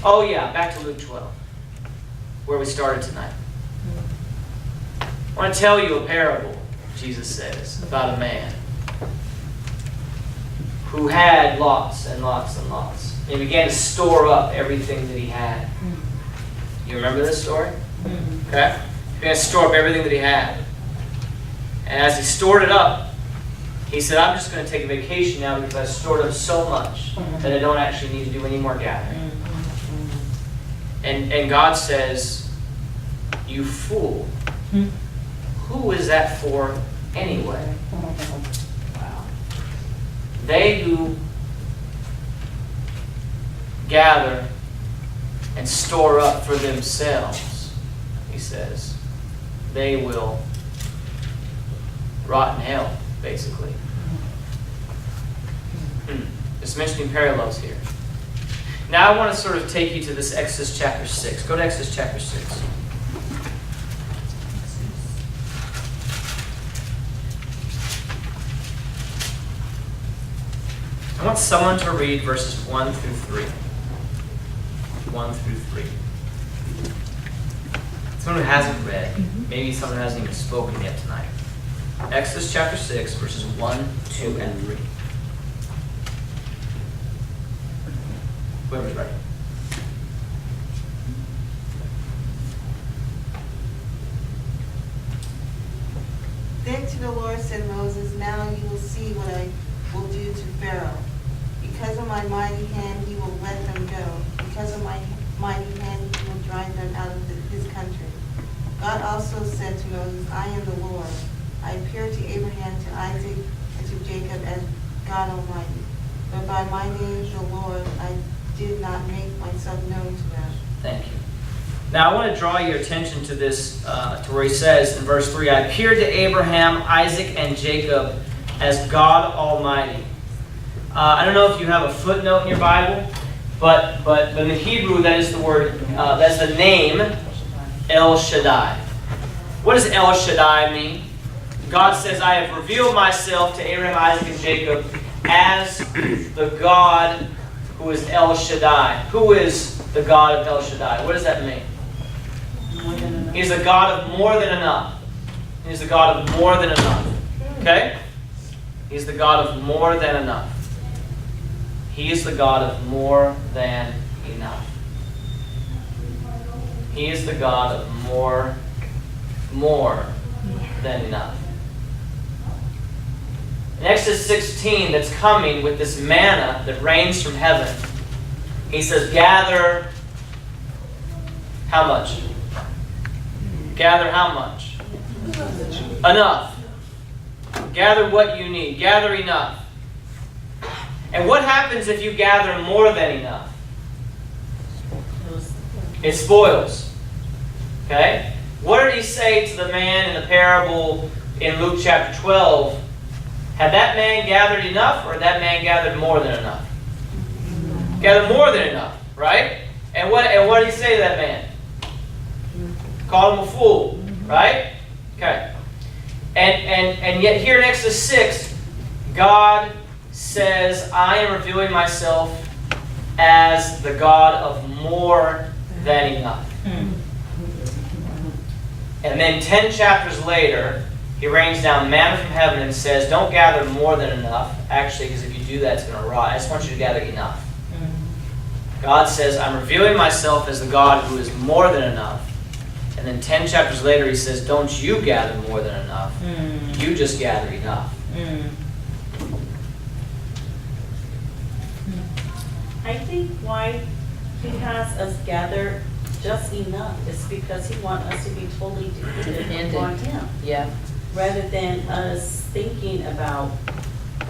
Oh yeah, back to Luke 12, where we started tonight. I want to tell you a parable, Jesus says, about a man who had lots and lots and lots. And he began to store up everything that he had. You remember this story? Okay? He began to store up everything that he had. And as he stored it up, he said, I'm just going to take a vacation now because I've stored up so much that I don't actually need to do any more gathering. And God says, you fool. Who is that for anyway? Wow. They who gather and store up for themselves, he says, they will rot in hell, basically. Just mentioning parallels here. Now I want to sort of take you to this Exodus chapter 6. Go to Exodus chapter 6. I want someone to read verses 1 through 3. 1 through 3. Someone who hasn't read. Maybe someone who hasn't even spoken yet tonight. Exodus chapter 6, verses 1, 2, and 3. Whoever's ready. Then to the Lord said Moses, now you will see what I will do to Pharaoh. Because of my mighty hand he will let them go. Because of my mighty hand he will drive them out of his country. God also said to Moses, I am the Lord. I appeared to Abraham, to Isaac, and to Jacob as God Almighty. But by my name, the Lord, I did not make myself known to them. Thank you. Now I want to draw your attention to this, to where he says in verse 3, I appeared to Abraham, Isaac, and Jacob as God Almighty. I don't know if you have a footnote in your Bible, but in the Hebrew that is the word, that's the name El Shaddai. What does El Shaddai mean? God says, I have revealed myself to Abraham, Isaac, and Jacob as the God who is El Shaddai. Who is the God of El Shaddai? What does that mean? He's a God of more than enough. He's the God of more than enough. Okay? He's the God of more than enough. He is the God of more than enough. He is the God of more than enough. In Exodus 16, that's coming with this manna that rains from heaven, he says, gather how much? Gather how much? Enough. Gather what you need. Gather enough. And what happens if you gather more than enough? It spoils. Okay? What did he say to the man in the parable in Luke chapter 12? Had that man gathered enough, or had that man gathered more than enough? Gathered more than enough, right? And what did he say to that man? Called him a fool, right? Okay. And yet here in Exodus 6, God says, I am revealing myself as the God of more than enough. And then 10 chapters later, he rains down manna from heaven and says, don't gather more than enough. Actually, because if you do that, it's going to rot. I just want you to gather enough. God says, I'm revealing myself as the God who is more than enough. And then 10 chapters later, he says, don't you gather more than enough. You just gather enough. I think why he has us gather just enough is because he wants us to be totally dependent on him. Yeah. Rather than us thinking about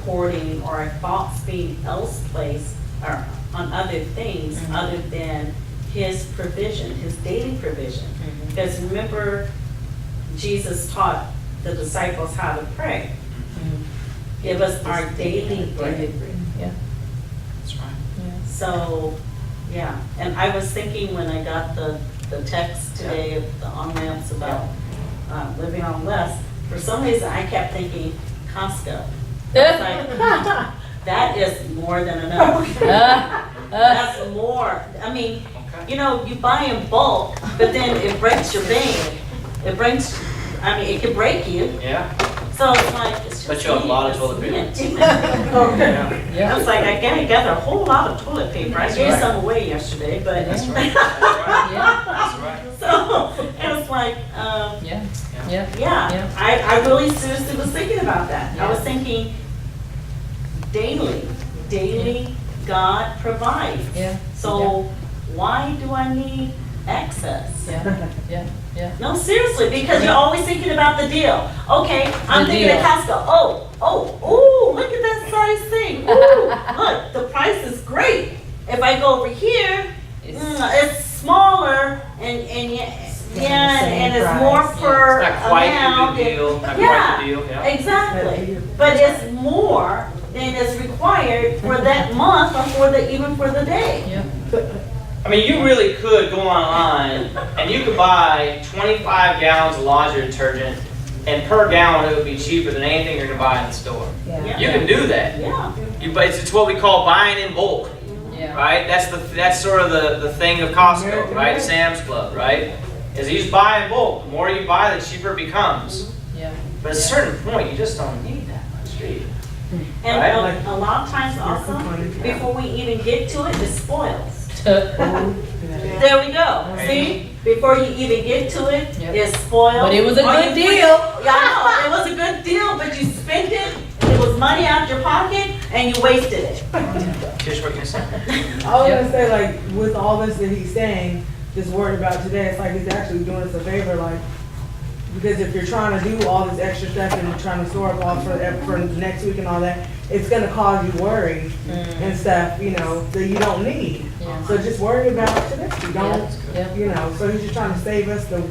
hoarding or our thoughts being elsewise or on other things other than his provision, his daily provision. Because remember, Jesus taught the disciples how to pray. Give us our daily bread. Yeah. That's right. So, yeah, and I was thinking when I got the text today of the on-ramps about living on less, for some reason I kept thinking Costco. It's like, that is more than enough. That's more. I mean, you know, you buy in bulk, but then it breaks your bank. It breaks, I mean, it could break you. Yeah. So it's like, it's just. But you have a lot of it's toilet paper. mint. Yeah. I was like, I gotta gather a whole lot of toilet paper. I gave right. some away yesterday, but. That's right. That's right. So, it was like, Yeah. yeah, Yeah. I really seriously was thinking about that. I was Yeah. thinking, daily, God provides. Yeah. So why do I need excess? Yeah. No, seriously, because you're always thinking about the deal. Okay, I'm The thinking deal. of Costco. Oh, look at that size thing. Ooh, look, the price is great. If I go over here, it's smaller and it's more per It's not quite amount. the deal. Not Yeah, quite the deal. Yeah. exactly. But it's more than is required for that month or even for the day. I mean, you really could go online and you could buy 25 gallons of laundry detergent, and per gallon it would be cheaper than anything you're gonna buy in the store. Yeah. You can do that. Yeah. But it's what we call buying in bulk, Yeah. right? That's sort of the thing of Costco, right? Sam's Club, right? Is you just buy in bulk. The more you buy, the cheaper it becomes. Yeah. But at a certain point, you just don't need that much, do you? And Right. a lot of times also, before we even get to it, it spoils. There we go. See? Before you even get to it, Yep. it's spoiled. But it was a Or good you put- deal. Yeah, I know. It was a good deal, but you spent it, it was money out your pocket, and you wasted it. Tish, what can you say? I was gonna say, like, with all this that he's saying, just worried about today, it's like he's actually doing us a favor, like, because if you're trying to do all this extra stuff and you're trying to store up all for next week and all that, it's gonna cause you worry and stuff, you know, that you don't need. Yeah. So just worry about today. You don't, Yeah. you know, so he's just trying to save us the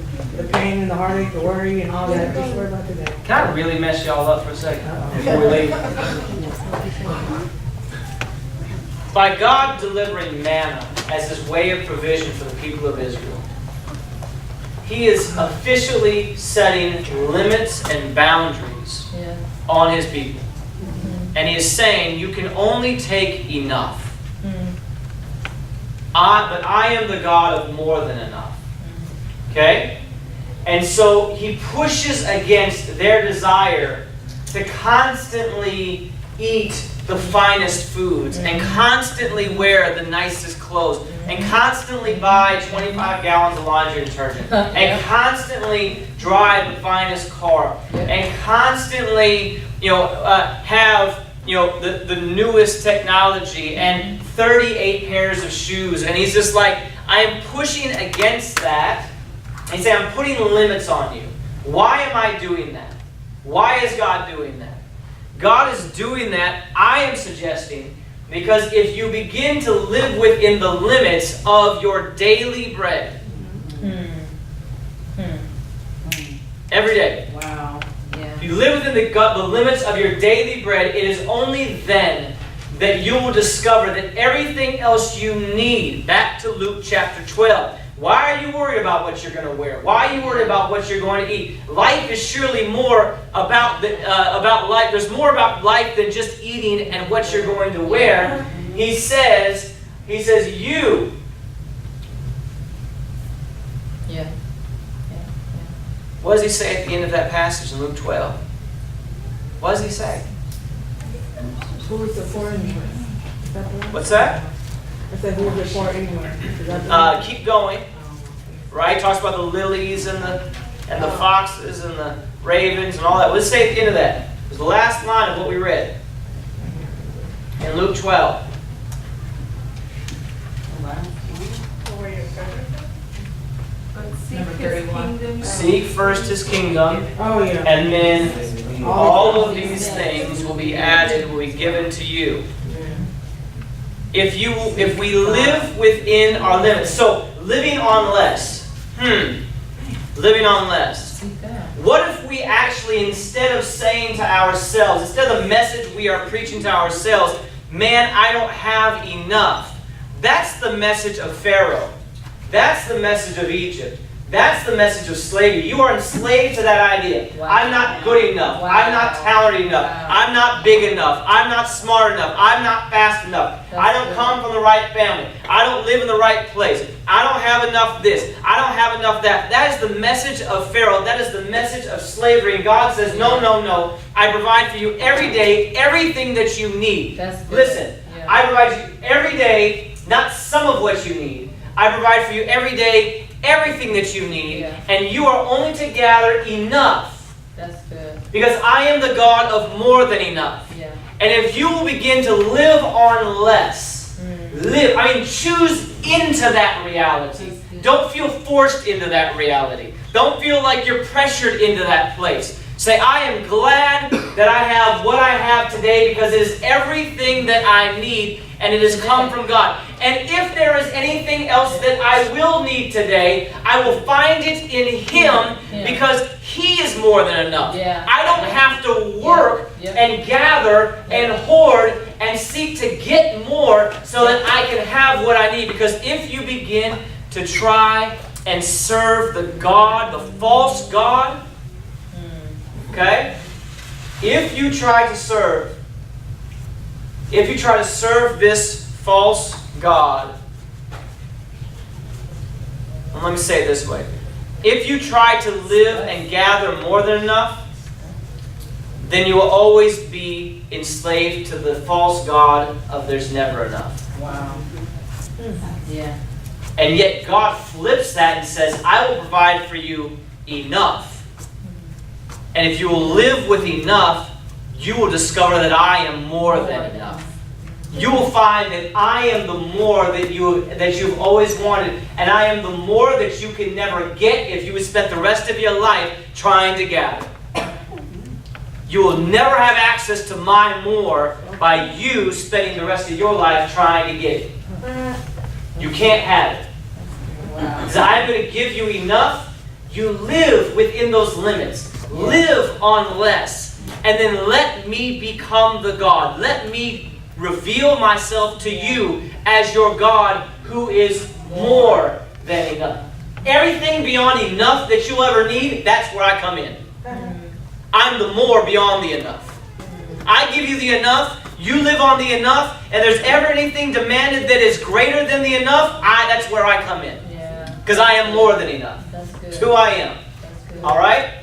pain and the heartache, the worry and all that. Just worry about today. Can I really mess y'all up for a second before we leave? By God delivering manna as his way of provision for the people of Israel, he is officially setting limits and boundaries Yeah. on his people. And he is saying, you can only take enough. But I am the God of more than enough. Okay? And so he pushes against their desire to constantly eat the finest foods and constantly wear the nicest clothes and constantly buy 25 gallons of laundry detergent and constantly drive the finest car and constantly, have the newest technology and 38 pairs of shoes. And he's just like, I am pushing against that. And he's saying, I'm putting limits on you. Why am I doing that? Why is God doing that? God is doing that, I am suggesting, because if you begin to live within the limits of your daily bread, every day, Wow. if you live within the limits of your daily bread, it is only then that you will discover that everything else you need, back to Luke chapter 12, why are you worried about what you're going to wear? Why are you worried about what you're going to eat? Life is surely more about life. There's more about life than just eating and what you're going to wear. He says, you. Yeah. What does he say at the end of that passage in Luke 12? What does he say? Who is it for anyway? Is that the one? What's that? I said, who is it for anyway? Is that the one? Keep going. Right? Talks about the lilies and the foxes and the ravens and all that. Let's say at the end of that. It was the last line of what we read in Luke 12. Number 31. Seek first his kingdom, Oh, yeah. and then all of these things will be added, will be given to you. If we live within our limits, so living on less. Living on less. What if we actually, instead of saying to ourselves, instead of the message we are preaching to ourselves, man, I don't have enough. That's the message of Pharaoh. That's the message of Egypt. That's the message of slavery. You are enslaved to that idea. Wow. I'm not good enough. Wow. I'm not talented enough. Wow. I'm not big enough. I'm not smart enough. I'm not fast enough. I don't come from the right family. I don't live in the right place. I don't have enough this. I don't have enough that. That is the message of Pharaoh. That is the message of slavery. And God says, no, no, no. I provide for you every day everything that you need. That's good. Listen, Yeah. I provide you every day, not some of what you need. I provide for you every day everything that you need. Yeah. And you are only to gather enough. That's good. Because I am the God of more than enough. Yeah. And if you will begin to live on less, choose into that reality. Don't feel forced into that reality. Don't feel like you're pressured into that place. Say, I am glad that I have what I have today because it is everything that I need and it has come from God. And if there is anything else that I will need today, I will find it in Him because He is more than enough. Yeah. I don't have to work and gather and hoard and seek to get more so that I can have what I need. Because if you begin to try and serve the God, the false God, okay? If you try to serve this false God, and let me say it this way. If you try to live and gather more than enough, then you will always be enslaved to the false God of there's never enough. Wow. Yeah. And yet God flips that and says, I will provide for you enough. And if you will live with enough, you will discover that I am more than enough. You will find that I am the more that you've always wanted, and I am the more that you can never get if you would spend the rest of your life trying to gather. You will never have access to my more by you spending the rest of your life trying to get it. You can't have it. Because I'm going to give you enough. You live within those limits. Live on less. And then let me become the God. Let me reveal myself to you as your God who is more than enough. Everything beyond enough that you'll ever need, that's where I come in. I'm the more beyond the enough. I give you the enough, you live on the enough, and there's ever anything demanded that is greater than the enough, that's where I come in. Because I am more than enough. It's who I am. Alright?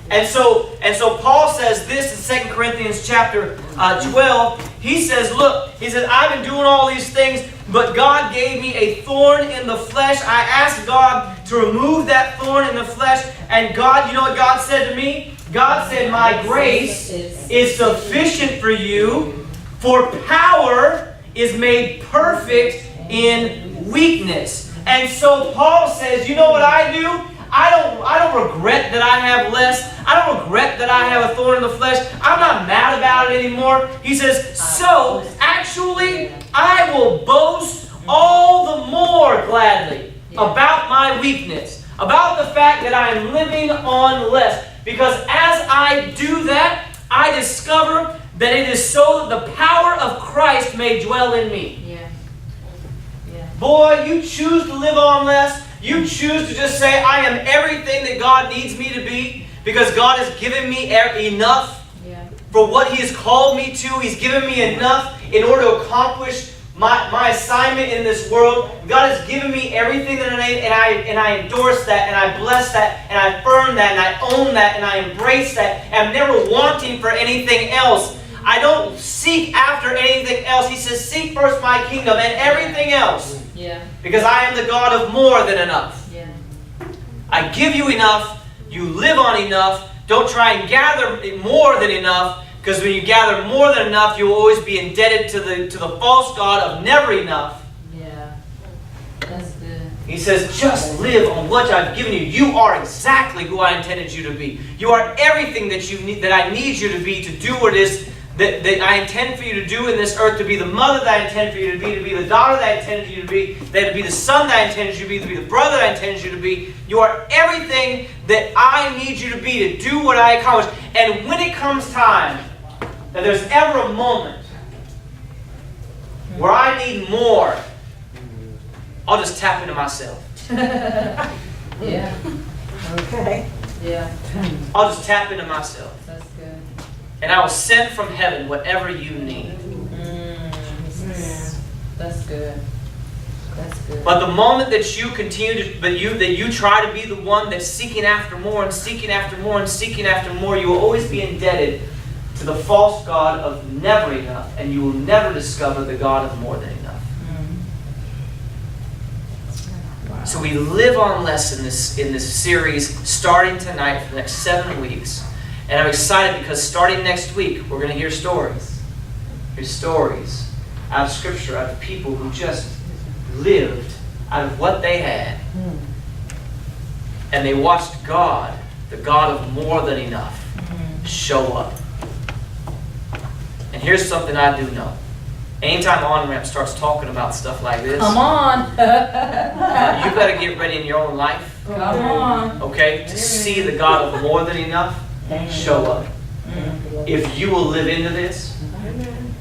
And so Paul says this in 2 Corinthians chapter 12. He says, look, he says, I've been doing all these things, but God gave me a thorn in the flesh. I asked God to remove that thorn in the flesh. And God, you know what God said to me? God said, my grace is sufficient for you, for power is made perfect in weakness. And so Paul says, you know what I do? I don't regret that I have less. I don't regret that I have a thorn in the flesh. I'm not mad about it anymore. He says, so actually I will boast all the more gladly about my weakness, about the fact that I am living on less. Because as I do that, I discover that it is so that the power of Christ may dwell in me. Boy, you choose to live on less. You choose to just say, I am everything that God needs me to be because God has given me enough for what He has called me to. He's given me enough in order to accomplish my assignment in this world. God has given me everything that I need, and I endorse that, and I bless that, and I affirm that, and I own that, and I embrace that, and I'm never wanting for anything else. I don't seek after anything else. He says, seek first my kingdom and everything else. Because I am the God of more than enough. I give you enough. You live on enough. Don't try and gather more than enough. Because when you gather more than enough, you will always be indebted to the false God of never enough. That's good. He says, just live on what I've given you. You are exactly who I intended you to be. You are everything that you need, that I need you to be, to do what it is that I intend for you to do in this earth, to be the mother that I intend for you to be the daughter that I intended you to be the son that I intended you to be the brother that I intended you to be. You are everything that I need you to be to do what I accomplished. And when it comes time that there's ever a moment where I need more, I'll just tap into myself. Yeah. Okay. Yeah. I'll just tap into myself. That's good. And I will send from heaven whatever you need. That's good. That's good. But the moment that you continue to, that you try to be the one that's seeking after more and seeking after more and seeking after more, you will always be indebted to the false god of never enough, and you will never discover the God of more than enough. So we live on less in this series starting tonight for the next 7 weeks. And I'm excited because starting next week, we're going to hear stories. Hear stories out of Scripture, out of people who just lived out of what they had. And they watched God, the God of more than enough, show up. And here's something I do know. Anytime On-Ramp starts talking about stuff like this, Come on. you better get ready in your own life, Come on. okay, to see the God of more than enough show up. If you will live into this,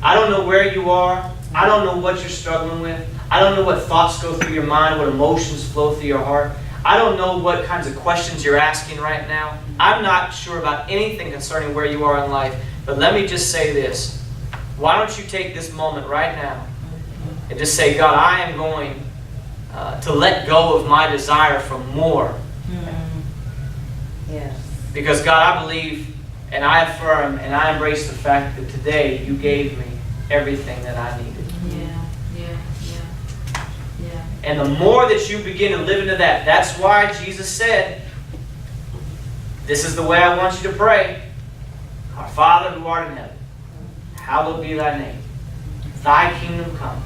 I don't know where you are. I don't know what you're struggling with. I don't know what thoughts go through your mind, what emotions flow through your heart. I don't know what kinds of questions you're asking right now. I'm not sure about anything concerning where you are in life. But let me just say this. Why don't you take this moment right now and just say, God, I am going to let go of my desire for more. Yes. Because God, I believe and I affirm and I embrace the fact that today you gave me everything that I needed. Yeah. And the more that you begin to live into that, that's why Jesus said, this is the way I want you to pray. Our Father who art in heaven, hallowed be thy name. Thy kingdom come.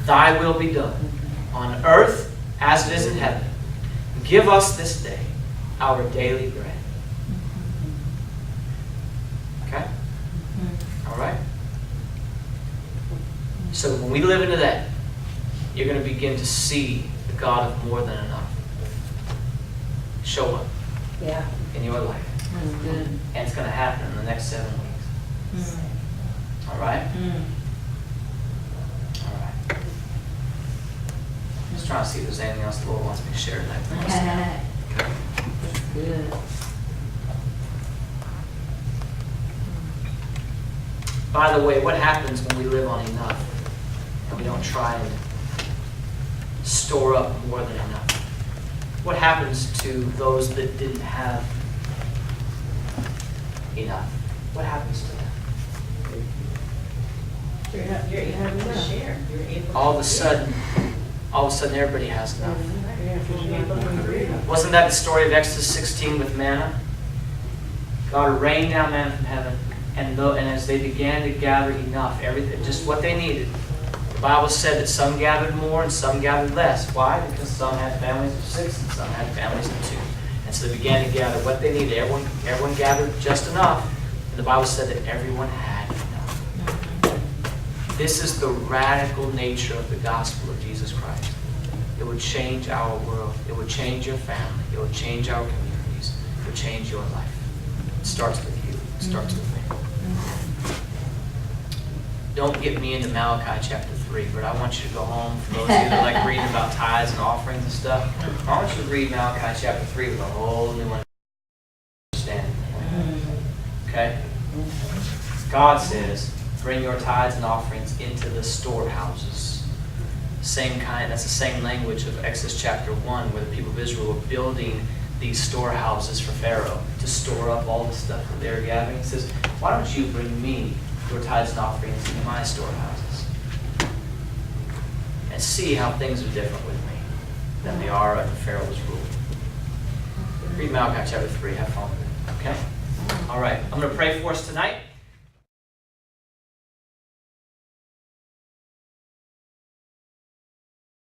Thy will be done on earth as it is in heaven. Give us this day our daily bread. Okay? All right? So when we live into that, you're going to begin to see the God of more than enough show up in your life. That's good. And it's going to happen in the next 7 weeks. All right? All right. Just trying to see if there's anything else the Lord wants me to share tonight. That's good. By the way, what happens when we live on enough and we don't try and store up more than enough? What happens to those that didn't have enough? What happens to them? You're able to share. You're able All of a sudden everybody has enough. Wasn't that the story of Exodus 16 with manna? God rained down manna from heaven, and as they began to gather enough, everything, just what they needed, the Bible said that some gathered more and some gathered less. Why? Because some had families of 6 and some had families of 2. And so they began to gather what they needed. Everyone gathered just enough. And the Bible said that everyone had enough. This is the radical nature of the gospel of Jesus Christ. It would change our world. It would change your family. It would change our communities. It would change your life. It starts with you. It starts with me. Don't get me into Malachi chapter 3, but I want you to go home. For those of you that like reading about tithes and offerings and stuff, I want you to read Malachi chapter 3 with a whole new understanding. Okay? God says, bring your tithes and offerings into the storehouses. That's the same language of Exodus chapter 1, where the people of Israel were building these storehouses for Pharaoh to store up all the stuff that they were gathering. He says, why don't you bring me your tithes and offerings into my storehouses and see how things are different with me than they are under Pharaoh's rule. Read Malachi chapter 3. Have fun with it. Okay? All right. I'm going to pray for us tonight.